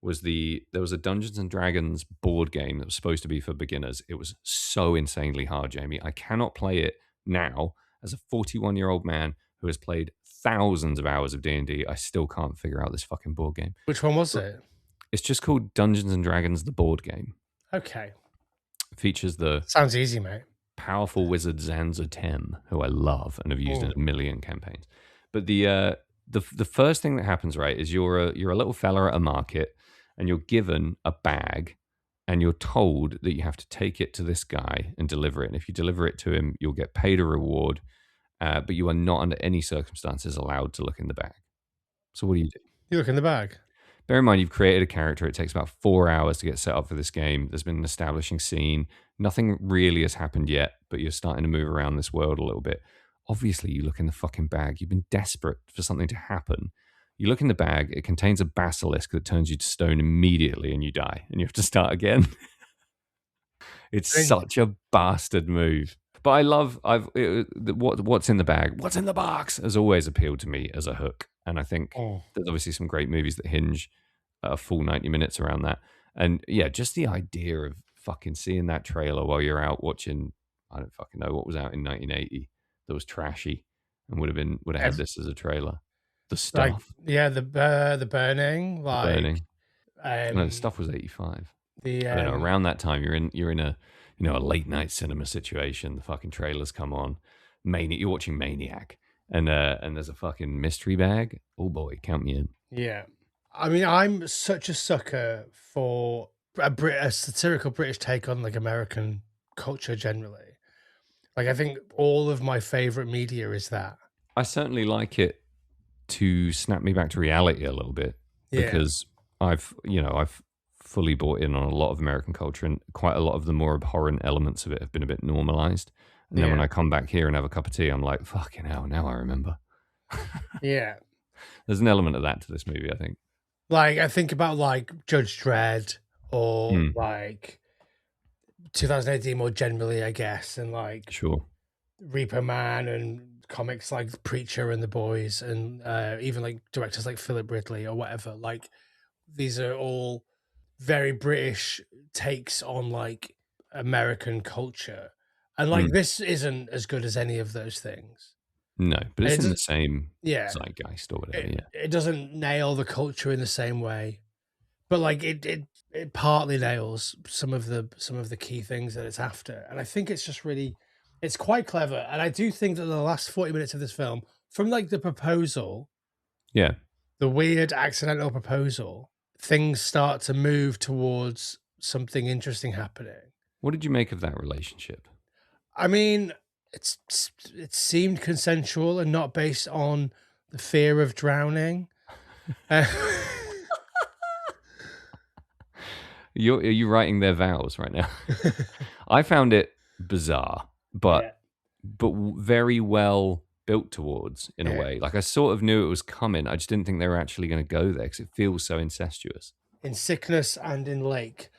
was there was a Dungeons and Dragons board game that was supposed to be for beginners. It was so insanely hard, Jamie. I cannot play it now as a 41-year-old man who has played thousands of hours of D&D. I still can't figure out this fucking board game. Which one was it? It's just called Dungeons and Dragons, the board game. Okay. It features the Sounds easy, mate. powerful wizard Zanza Tem, who I love and have used in a million campaigns. But the first thing that happens, right, is you're a little fella at a market, and you're given a bag, and you're told that you have to take it to this guy and deliver it. And if you deliver it to him, you'll get paid a reward, but you are not under any circumstances allowed to look in the bag. So what do? You look in the bag. Bear in mind, you've created a character. It takes about 4 hours to get set up for this game. There's been an establishing scene. Nothing really has happened yet, but you're starting to move around this world a little bit. Obviously, you look in the fucking bag. You've been desperate for something to happen. You look in the bag, it contains a basilisk that turns you to stone immediately and you die and you have to start again. It's I think, such a bastard move. But I love what's in the bag, what's in the box has always appealed to me as a hook. And I think there's obviously some great movies that hinge a full 90 minutes around that. And yeah, just the idea of fucking seeing that trailer while you're out watching, I don't fucking know what was out in 1980 that was trashy and would have had this as a trailer. The like, Stuff, yeah, the Burning, The like, Burning. No, The Stuff was 85. the I don't know. Around that time, you're in a a late night cinema situation. The fucking trailers come on. You're watching Maniac, and there's a fucking mystery bag. Oh boy, count me in. yeah. I mean, I'm such a sucker for a satirical British take on like American culture generally. Like, I think all of my favorite media is that. I certainly like it to snap me back to reality a little bit Yeah. because I've fully bought in on a lot of American culture, and quite a lot of the more abhorrent elements of it have been a bit normalized. And then when I come back here and have a cup of tea, I'm like, fucking hell, now I remember. Yeah. There's an element of that to this movie, I think. Like, I think about like Judge Dredd or like 2018 more generally, I guess, and like Sure. Reaper Man and comics like Preacher and The Boys, and even like directors like Philip Ridley or whatever. Like, these are all very British takes on like American culture, and like this isn't as good as any of those things. No, but it's It in the does- same Yeah, zeitgeist or whatever. it doesn't nail the culture in the same way, but like it partly nails some of the key things that it's after, and I think it's just really, it's quite clever. And I do think that the last 40 minutes of this film, from like the proposal, Yeah. the weird accidental proposal, things start to move towards something interesting happening. What did you make of that relationship? I mean, it seemed consensual and not based on the fear of drowning. Are you writing their vows right now? I found it bizarre, but very well built towards in a way. Like, I sort of knew it was coming. I just didn't think they were actually going to go there because it feels so incestuous. In Sickness and in Lake.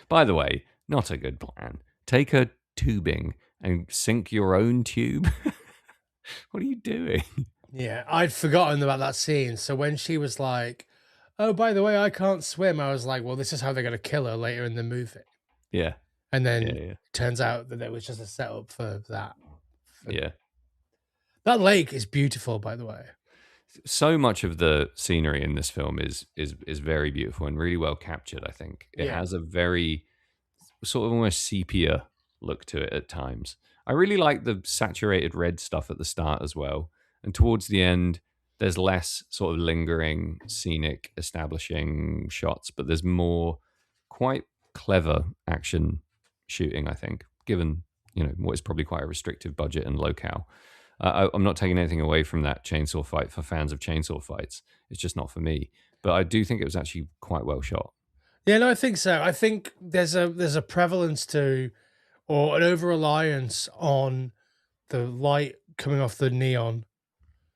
By the way, not a good plan. Take a tubing and sink your own tube. What are you doing? Yeah, I'd forgotten about that scene. So when she was like, "Oh, by the way, I can't swim," I was like, "Well, this is how they're going to kill her later in the movie." Yeah. And then it turns out that it was just a setup for that. Yeah. That lake is beautiful, by the way. So much of the scenery in this film is very beautiful and really well captured, I think. It has a very sort of almost sepia look to it at times. I really like the saturated red stuff at the start as well. And towards the end, there's less sort of lingering, scenic, establishing shots, but there's more quite clever action shooting, I think, given, what is probably quite a restrictive budget and locale. I'm not taking anything away from that chainsaw fight for fans of chainsaw fights. It's just not for me. But I do think it was actually quite well shot. Yeah, no, I think so. I think there's a prevalence to, or an over-reliance on the light coming off the neon.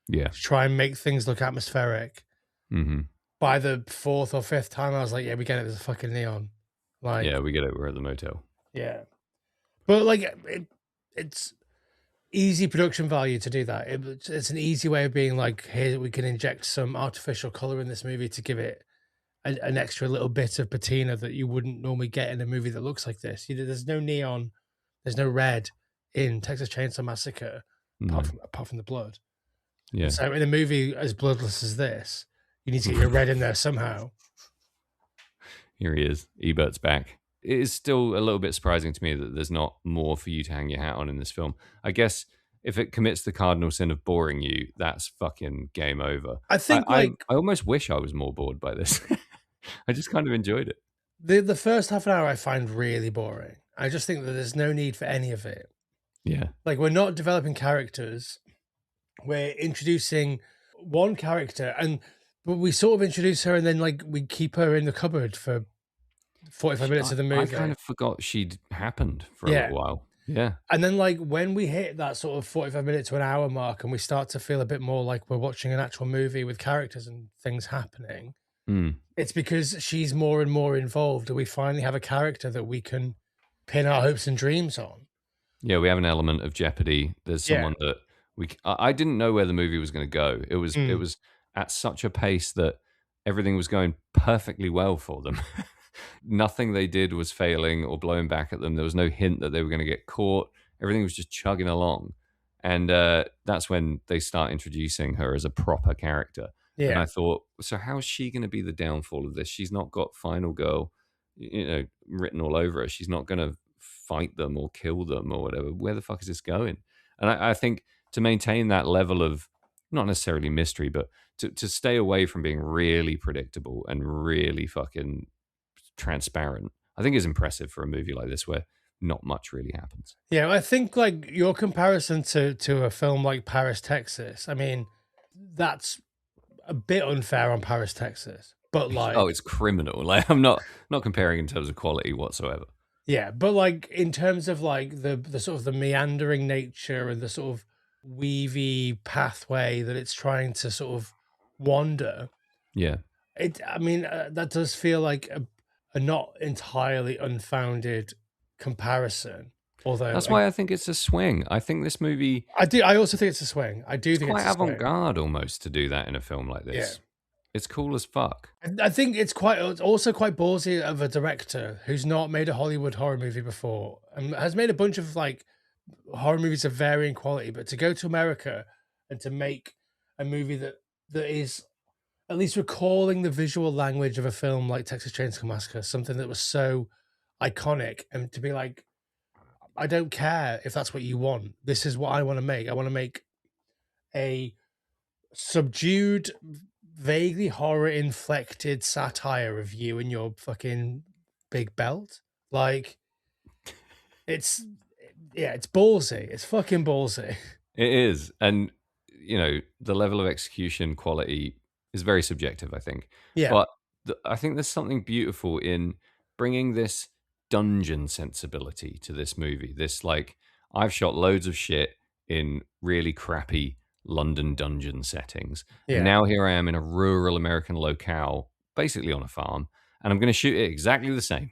Yeah. To try and make things look atmospheric. Mm-hmm. By the fourth or fifth time, I was like, yeah, we get it. There's a fucking neon. Like, yeah, we get it. We're at the motel. Yeah. But like, it's easy production value to do that. It's an easy way of being like, here, we can inject some artificial color in this movie to give it an extra little bit of patina that you wouldn't normally get in a movie that looks like this. There's no neon, there's no red in Texas Chainsaw Massacre, apart from the blood. Yeah. So in a movie as bloodless as this, you need to get your red in there somehow. Here he is. Ebert's back. It is still a little bit surprising to me that there's not more for you to hang your hat on in this film. I guess if it commits the cardinal sin of boring you, that's fucking game over. I think I almost wish I was more bored by this. I just kind of enjoyed it. The first half an hour I find really boring. I just think that there's no need for any of it. Yeah. Like, we're not developing characters. We're introducing one character, but we sort of introduce her and then like we keep her in the cupboard for 45 minutes of the movie. I kind of forgot she'd happened for a little while. Yeah. And then, like, when we hit that sort of 45 minute to an hour mark and we start to feel a bit more like we're watching an actual movie with characters and things happening, Mm. it's because she's more and more involved and we finally have a character that we can pin our hopes and dreams on. Yeah, we have an element of jeopardy. There's Yeah. someone that I didn't know where the movie was going to go. It Mm. was at such a pace that everything was going perfectly well for them. Nothing they did was failing or blowing back at them. There was no hint that they were going to get caught. Everything was just chugging along. And that's when they start introducing her as a proper character. And Yeah. I thought, so how is she going to be the downfall of this? She's not got Final Girl, written all over her. She's not going to fight them or kill them or whatever. Where the fuck is this going? And I think to maintain that level of not necessarily mystery, but to stay away from being really predictable and really fucking transparent, I think is impressive for a movie like this where not much really happens. Yeah, I think like your comparison to a film like Paris, Texas, I mean, that's a bit unfair on Paris, Texas. But like, Oh, it's criminal. Like I'm not comparing in terms of quality whatsoever. yeah, but like in terms of like the sort of the meandering nature and the sort of weavy pathway that it's trying to sort of wander, Yeah. I mean, that does feel like a not entirely unfounded comparison. Although That's why I think it's a swing. I think this movie I also think it's a swing. I do is think quite it's a swing. avant-garde almost to do that in a film like this. Yeah. It's cool as fuck. I think it's also quite ballsy of a director who's not made a Hollywood horror movie before and has made a bunch of like horror movies of varying quality, but to go to America and to make a movie that is at least recalling the visual language of a film like Texas Chainsaw Massacre, something that was so iconic, and to be like, I don't care if that's what you want. This is what I want to make. I want to make a subdued, vaguely horror inflected satire of you and your fucking big belt. Like, it's it's ballsy. It's fucking ballsy. It is. And, the level of execution quality is very subjective, I think. Yeah. But I think there's something beautiful in bringing this dungeon sensibility to this movie. This, like, I've shot loads of shit in really crappy London dungeon settings. Yeah. And now here I am in a rural American locale, basically on a farm, and I'm going to shoot it exactly the same.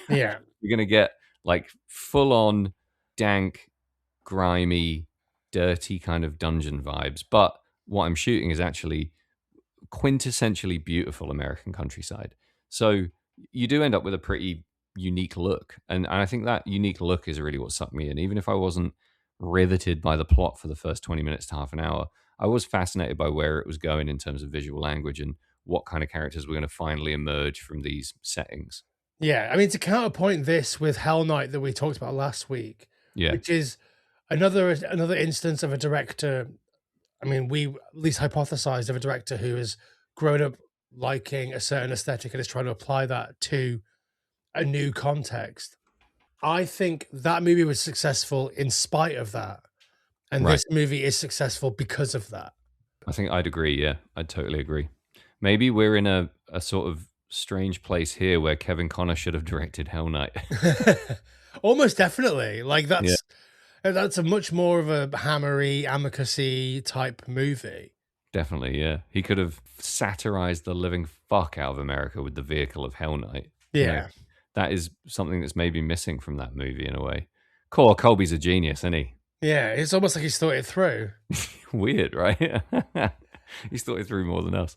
Yeah. You're going to get, like, full on dank, grimy, dirty kind of dungeon vibes. But what I'm shooting is actually quintessentially beautiful American countryside. So you do end up with a pretty unique look. And I think that unique look is really what sucked me in. Even if I wasn't riveted by the plot for the first 20 minutes to half an hour, I was fascinated by where it was going in terms of visual language and what kind of characters were going to finally emerge from these settings. Yeah. I mean, to counterpoint this with Hell Night that we talked about last week, Yeah. which is another instance of a director. I mean, we at least hypothesized of a director who has grown up liking a certain aesthetic and is trying to apply that to a new context. I think that movie was successful in spite of that. And Right. this movie is successful because of that. I think I'd agree. Yeah, I'd totally agree. Maybe we're in a sort of strange place here where Kevin Connor should have directed Hell Night. Almost definitely. Like that's a much more of a hammery, amicus-y type movie. Definitely, yeah. He could have satirized the living fuck out of America with the vehicle of Hell Night. Yeah. That is something that's maybe missing from that movie in a way. Colby's a genius, isn't he? Yeah, it's almost like he's thought it through. Weird, right? He's thought it through more than us.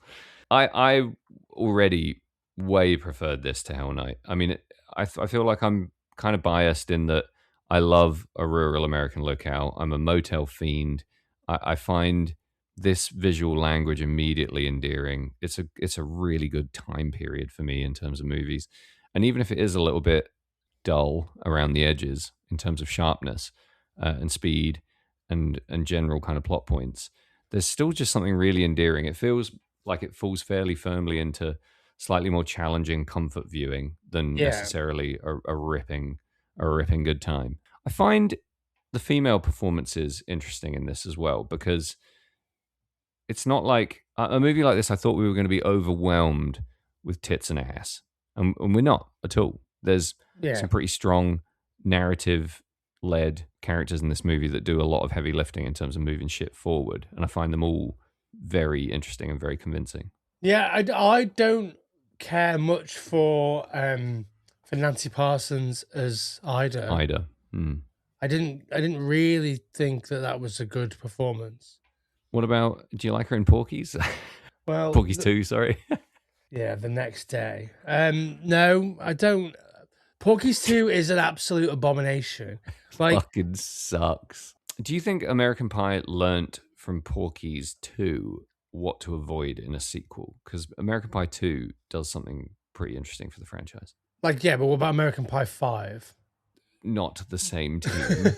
I already way preferred this to Hell Night. I mean, I feel like I'm kind of biased in that I love a rural American locale. I'm a motel fiend. I find this visual language immediately endearing. It's a really good time period for me in terms of movies. And even if it is a little bit dull around the edges in terms of sharpness and speed and general kind of plot points, there's still just something really endearing. It feels like it falls fairly firmly into slightly more challenging comfort viewing than necessarily a ripping good time. I find the female performances interesting in this as well, because it's not like a movie like this. I thought we were going to be overwhelmed with tits and ass, and we're not at all. There's some pretty strong narrative led characters in this movie that do a lot of heavy lifting in terms of moving shit forward, and I find them all very interesting and very convincing. Yeah, I don't care much for Nancy Parsons as Ida. Ida. I didn't really think that was a good performance. What about, do you like her in Porky's? Well, Porky's 2, sorry. Yeah, the next day. No, I don't. Porky's 2 is an absolute abomination. Like, fucking sucks. Do you think American Pie learnt from Porky's 2 what to avoid in a sequel? Because American Pie 2 does something pretty interesting for the franchise. Like, yeah, but what about American Pie 5? Not the same team.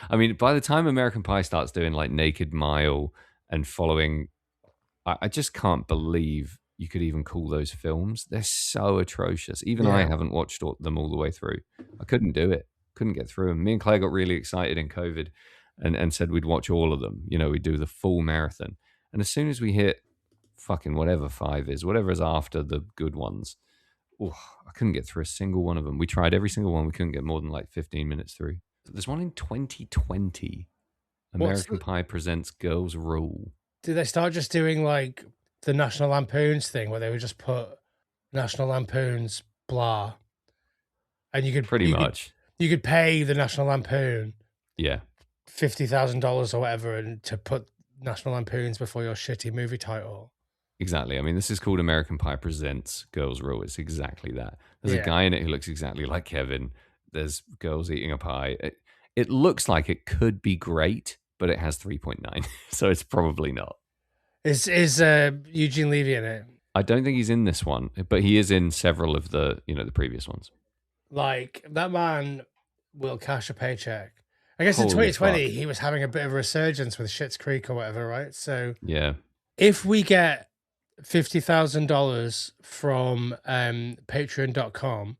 I mean, by the time American Pie starts doing like Naked Mile and following, I just can't believe you could even call those films. They're so atrocious. Even I haven't watched them all the way through. I couldn't do it. Couldn't get through them. Me and Claire got really excited in COVID and said we'd watch all of them. You know, we'd do the full marathon. And as soon as we hit fucking whatever 5 is, whatever is after the good ones, I couldn't get through a single one of them. We tried every single one. We couldn't get more than like 15 minutes through. There's one in 2020. American Pie Presents Girls Rule. Did they start just doing like the National Lampoons thing where they would just put National Lampoons blah, and you could you could pay the National Lampoon $50,000 or whatever and to put National Lampoons before your shitty movie title. Exactly. I mean, this is called American Pie Presents Girls Rule. It's exactly that. There's a guy in it who looks exactly like Kevin. There's girls eating a pie. It looks like it could be great, but it has 3.9, so it's probably not. Is Eugene Levy in it? I don't think he's in this one, but he is in several of the the previous ones. Like, that man will cash a paycheck. I guess in 2020 he was having a bit of a resurgence with Schitt's Creek or whatever, right? So if we get $50,000 from patreon.com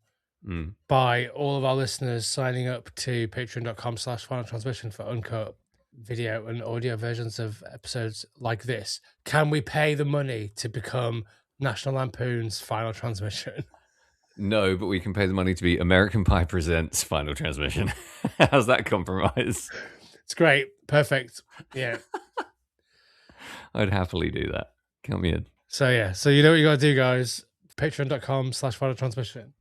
by all of our listeners signing up to patreon.com/final transmission for uncut video and audio versions of episodes like this, can we pay the money to become National Lampoon's Final Transmission? No, but we can pay the money to be American Pie Presents Final Transmission. How's that compromise? It's great. Perfect. Yeah. I'd happily do that. Count me in. So you know what you got to do, guys. Patreon.com/Final Transmission.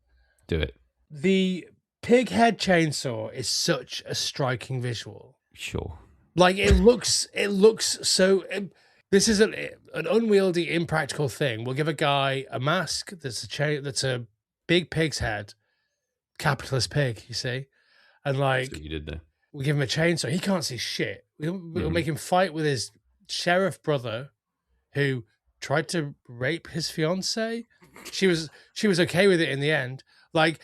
Do it. The pig head chainsaw is such a striking visual. Sure. Like, it looks so... This is an unwieldy, impractical thing. We'll give a guy a mask that's a big pig's head, capitalist pig, you see? And like... That's what you did there. We give him a chainsaw. He can't see shit. We'll make him fight with his sheriff brother who tried to rape his fiancée. She was okay with it in the end. Like...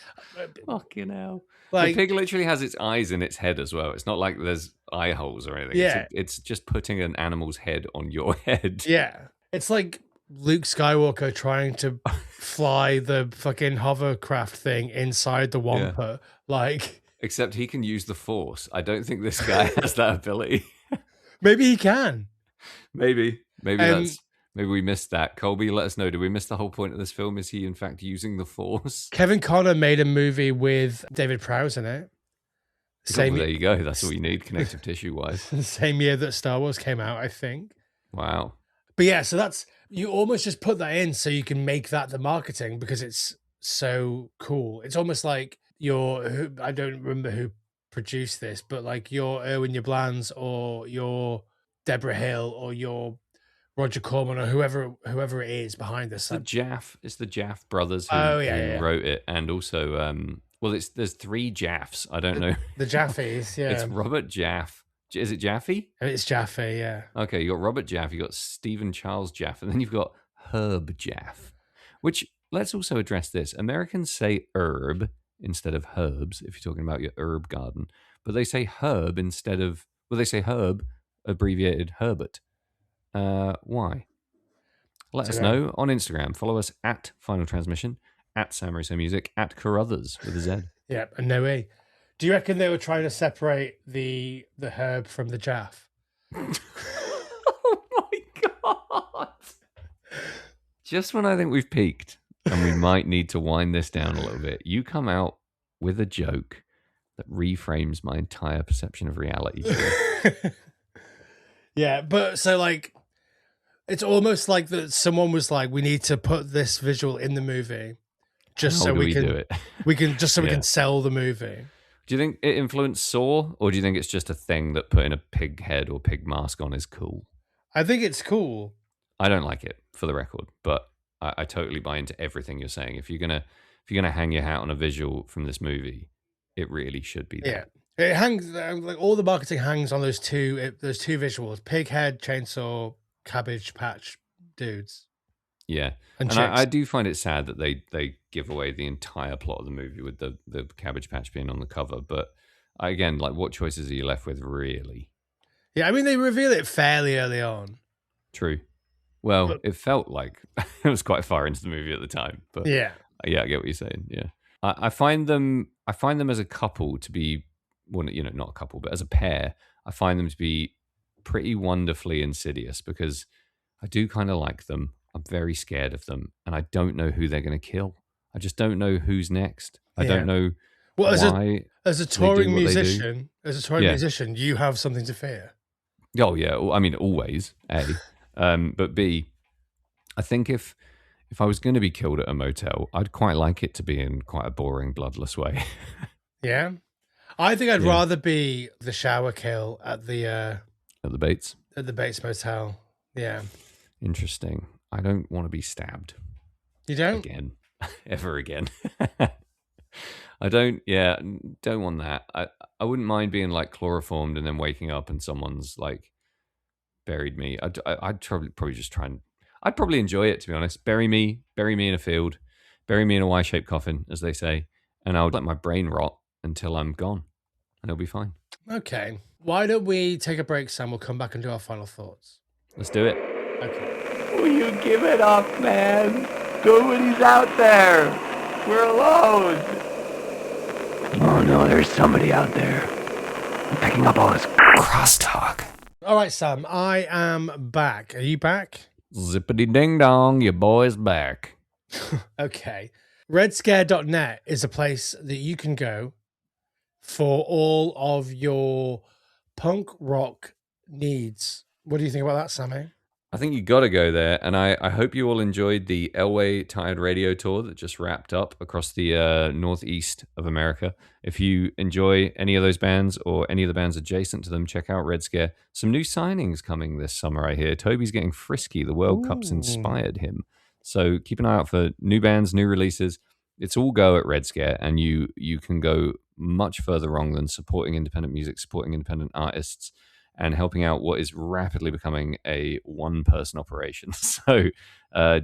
Fucking hell. Like, the pig literally has its eyes in its head as well. It's not like there's eye holes or anything. Yeah. It's just putting an animal's head on your head. Yeah. It's like Luke Skywalker trying to fly the fucking hovercraft thing inside the Wampa. Yeah. Like, except he can use the Force. I don't think this guy has that ability. Maybe he can. Maybe we missed that. Colby, let us know. Did we miss the whole point of this film? Is he in fact using the Force? Kevin Connor made a movie with David Prowse in it. There you go. That's all you need, connective tissue wise. The same year that Star Wars came out, I think. Wow. But yeah, so you almost just put that in so you can make that the marketing because it's so cool. It's almost like I don't remember who produced this, but like your Irwin Yablans or your Deborah Hill or your Roger Corman or whoever it is behind this. It's the Jaff brothers who wrote it, and also there's 3 Jaffs. I don't know the Jaffes. Yeah, it's Robert Jaff. Is it Jaffe? It's Jaffe. Yeah. Okay, you got Robert Jaff, you got Stephen Charles Jaff, and then you've got Herb Jaff. Which, let's also address this. Americans say herb instead of herbs if you're talking about your herb garden, but they say herb instead of they say herb abbreviated Herbert. Why? Let us know on Instagram. Follow us at Final Transmission, at Samurai So Music, at Carruthers with a Z. Yeah, and no way. Do you reckon they were trying to separate the herb from the Jaff? Oh my god! Just when I think we've peaked and we might need to wind this down a little bit, you come out with a joke that reframes my entire perception of reality. Yeah, but so like it's almost like that someone was like, we need to put this visual in the movie just How so do we we can do it? we can Yeah. sell the movie. Do you think it influenced Saw, or do you think it's just a thing that putting a pig head or pig mask on is cool? I think it's cool. I don't like it, for the record, but I totally buy into everything you're saying. If you're gonna hang your hat on a visual from this movie, it really should be Yeah. that. It hangs like all the marketing hangs on those two visuals: pig head, chainsaw, cabbage patch dudes. Yeah, And and chicks. I do find it sad that they give away the entire plot of the movie with the Cabbage Patch being on the cover. But again, like, what choices are you left with, really? Yeah, I mean they reveal it fairly early on. True. Well, But- it felt like it was quite far into the movie at the time, but Yeah. yeah, I get what you're saying. Yeah, I find them as a couple to be, well, not a couple, but as a pair, I find them to be pretty wonderfully insidious because I do kind of like them. I'm very scared of them, and I don't know who they're going to kill. I just don't know who's next. I don't know Well, why. as a they do touring what they do. musician, you have something to fear. Oh yeah, I mean always. A, but B, I think if I was going to be killed at a motel, I'd quite like it to be in quite a boring, bloodless way. Yeah. I think I'd Yeah. rather be the shower kill at the At the Bates. Bates Motel. Yeah. Interesting. I don't want to be stabbed You don't? again, ever again. I don't. Yeah, don't want that. I wouldn't mind being like chloroformed and then waking up and someone's like buried me. I'd probably just try and. I'd probably enjoy it, to be honest. Bury me in a field, bury me in a Y-shaped coffin, as they say, and I would let my brain rot until I'm gone, and it'll be fine. Okay. Why don't we take a break, Sam? We'll come back and do our final thoughts. Let's do it. Okay. Will you give it up, man? Nobody's out there. We're alone. Oh no, there's somebody out there. I'm picking up all this crosstalk. All right, Sam. I am back. Are you back? Zippity ding dong, your boy's back. Okay. Redscare.net is a place that you can go for all of your punk rock needs. What do you think about that, Sammy? I think you got to go there, and I hope you all enjoyed the Elway Tired Radio Tour that just wrapped up across the northeast of America. If you enjoy any of those bands or any of the bands adjacent to them, check out Red Scare. Some new signings coming this summer, I hear. Toby's getting frisky. The World Cup's Ooh. inspired him. So keep an eye out for new bands, new releases. It's all go at Red Scare, and you can go much further wrong than supporting independent music, supporting independent artists, and helping out what is rapidly becoming a one-person operation. So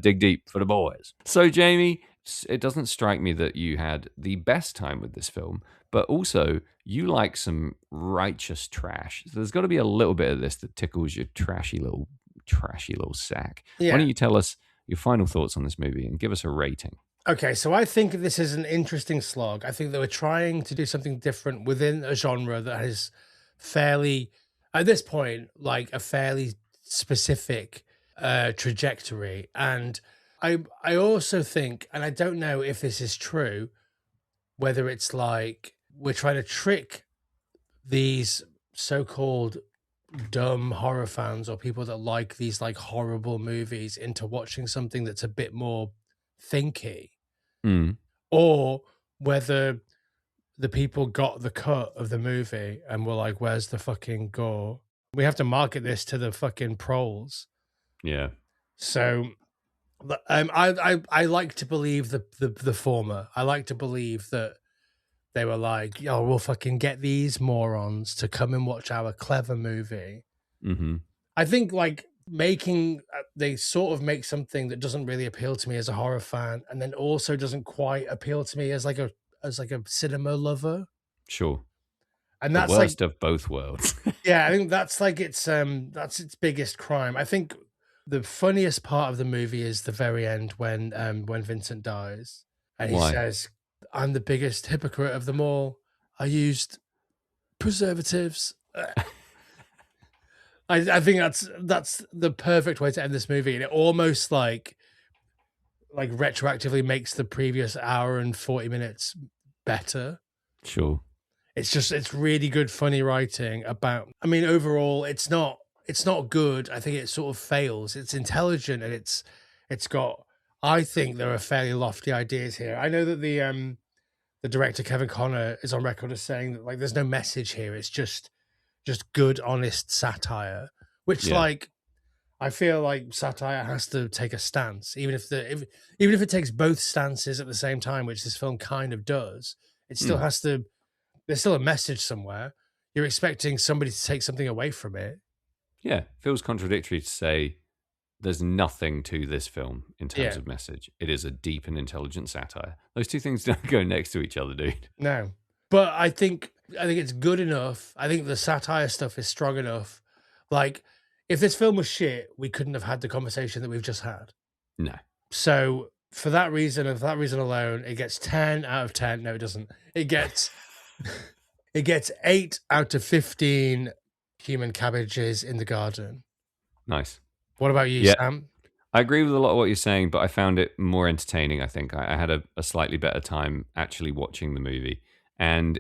dig deep for the boys. So, Jamie, it doesn't strike me that you had the best time with this film, but also you like some righteous trash. So there's got to be a little bit of this that tickles your trashy little sack. Yeah. Why don't you tell us your final thoughts on this movie and give us a rating? Okay, so I think this is an interesting slog. I think that we're trying to do something different within a genre that is fairly, at this point, like a fairly specific trajectory. And I also think, and I don't know if this is true, whether it's like we're trying to trick these so-called dumb horror fans or people that like these like horrible movies into watching something that's a bit more thinky. Mm. Or whether the people got the cut of the movie and were like, where's the fucking gore? We have to market this to the fucking proles. Yeah. So I like to believe the former. I like to believe that they were like, yo, we'll fucking get these morons to come and watch our clever movie. Mm-hmm. I think like they sort of make something that doesn't really appeal to me as a horror fan, and then also doesn't quite appeal to me as like a cinema lover. Sure. And The that's worst like, of both worlds. yeah, I think that's like that's its biggest crime. I think the funniest part of the movie is the very end when Vincent dies and he Why? says, "I'm the biggest hypocrite of them all. I used preservatives." I think that's the perfect way to end this movie, and it almost like retroactively makes the previous hour and 40 minutes better. Sure. it's really good, funny writing about. I mean, overall, it's not good. I think it sort of fails. It's intelligent and it's got. I think there are fairly lofty ideas here. I know that the director Kevin Connor is on record as saying that like there's no message here. It's just good, honest satire. Which Yeah. like I feel like satire has to take a stance, even if it takes both stances at the same time, which this film kind of does. It still has to. There's still a message somewhere. You're expecting somebody to take something away from it. Yeah. Feels contradictory to say there's nothing to this film in terms Yeah. of message. It is a deep and intelligent satire. Those two things don't go next to each other, dude. No, but I think it's good enough. I think the satire stuff is strong enough. Like, if this film was shit, we couldn't have had the conversation that we've just had. No. So for that reason, and for that reason alone, it gets 10 out of 10. No, it doesn't. It gets it gets 8 out of 15 human cabbages in the garden. Nice. What about you, Yeah. Sam? I agree with a lot of what you're saying, but I found it more entertaining. I think I had a slightly better time actually watching the movie, and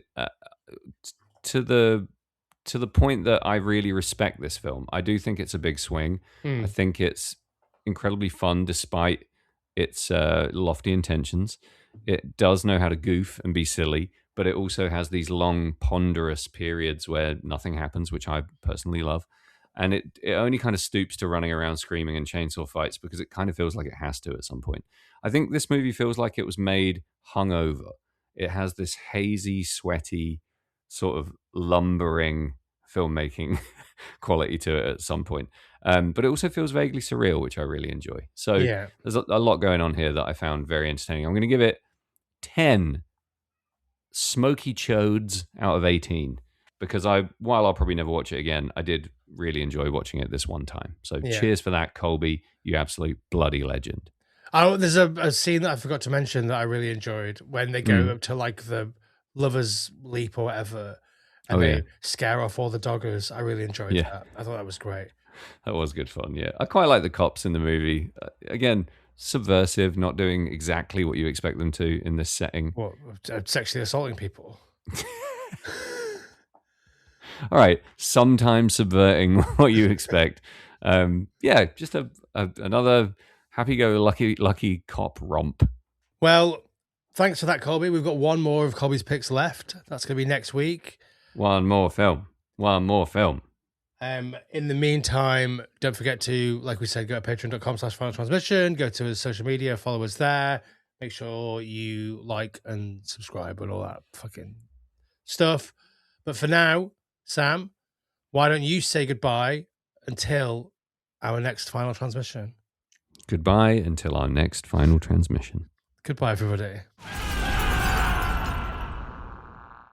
to the point that I really respect this film. I do think it's a big swing. Hmm. I think it's incredibly fun despite its lofty intentions. It does know how to goof and be silly, but it also has these long, ponderous periods where nothing happens, which I personally love. And it only kind of stoops to running around screaming and chainsaw fights because it kind of feels like it has to at some point. I think this movie feels like it was made hungover. It has this hazy, sweaty, sort of lumbering filmmaking quality to it at some point. But it also feels vaguely surreal, which I really enjoy. So Yeah. there's a lot going on here that I found very entertaining. I'm going to give it 10 smoky chodes out of 18 because while I'll probably never watch it again, I did really enjoy watching it this one time. So Yeah. cheers for that, Colby, you absolute bloody legend. Oh, there's a scene that I forgot to mention that I really enjoyed when they go up to like the lovers leap or whatever, and they scare off all the doggers. I really enjoyed that. I thought that was great. That was good fun. Yeah, I quite like the cops in the movie. Again, subversive, not doing exactly what you expect them to in this setting. What, sexually assaulting people? All right, sometimes subverting what you expect. Yeah, just another happy-go-lucky cop romp. Well, thanks for that, Colby. We've got one more of Colby's picks left. That's going to be next week. One more film. In the meantime, don't forget to, like we said, go to patreon.com/final transmission, go to his social media, follow us there. Make sure you like and subscribe and all that fucking stuff. But for now, Sam, why don't you say goodbye until our next final transmission? Goodbye until our next final transmission. Goodbye, everybody.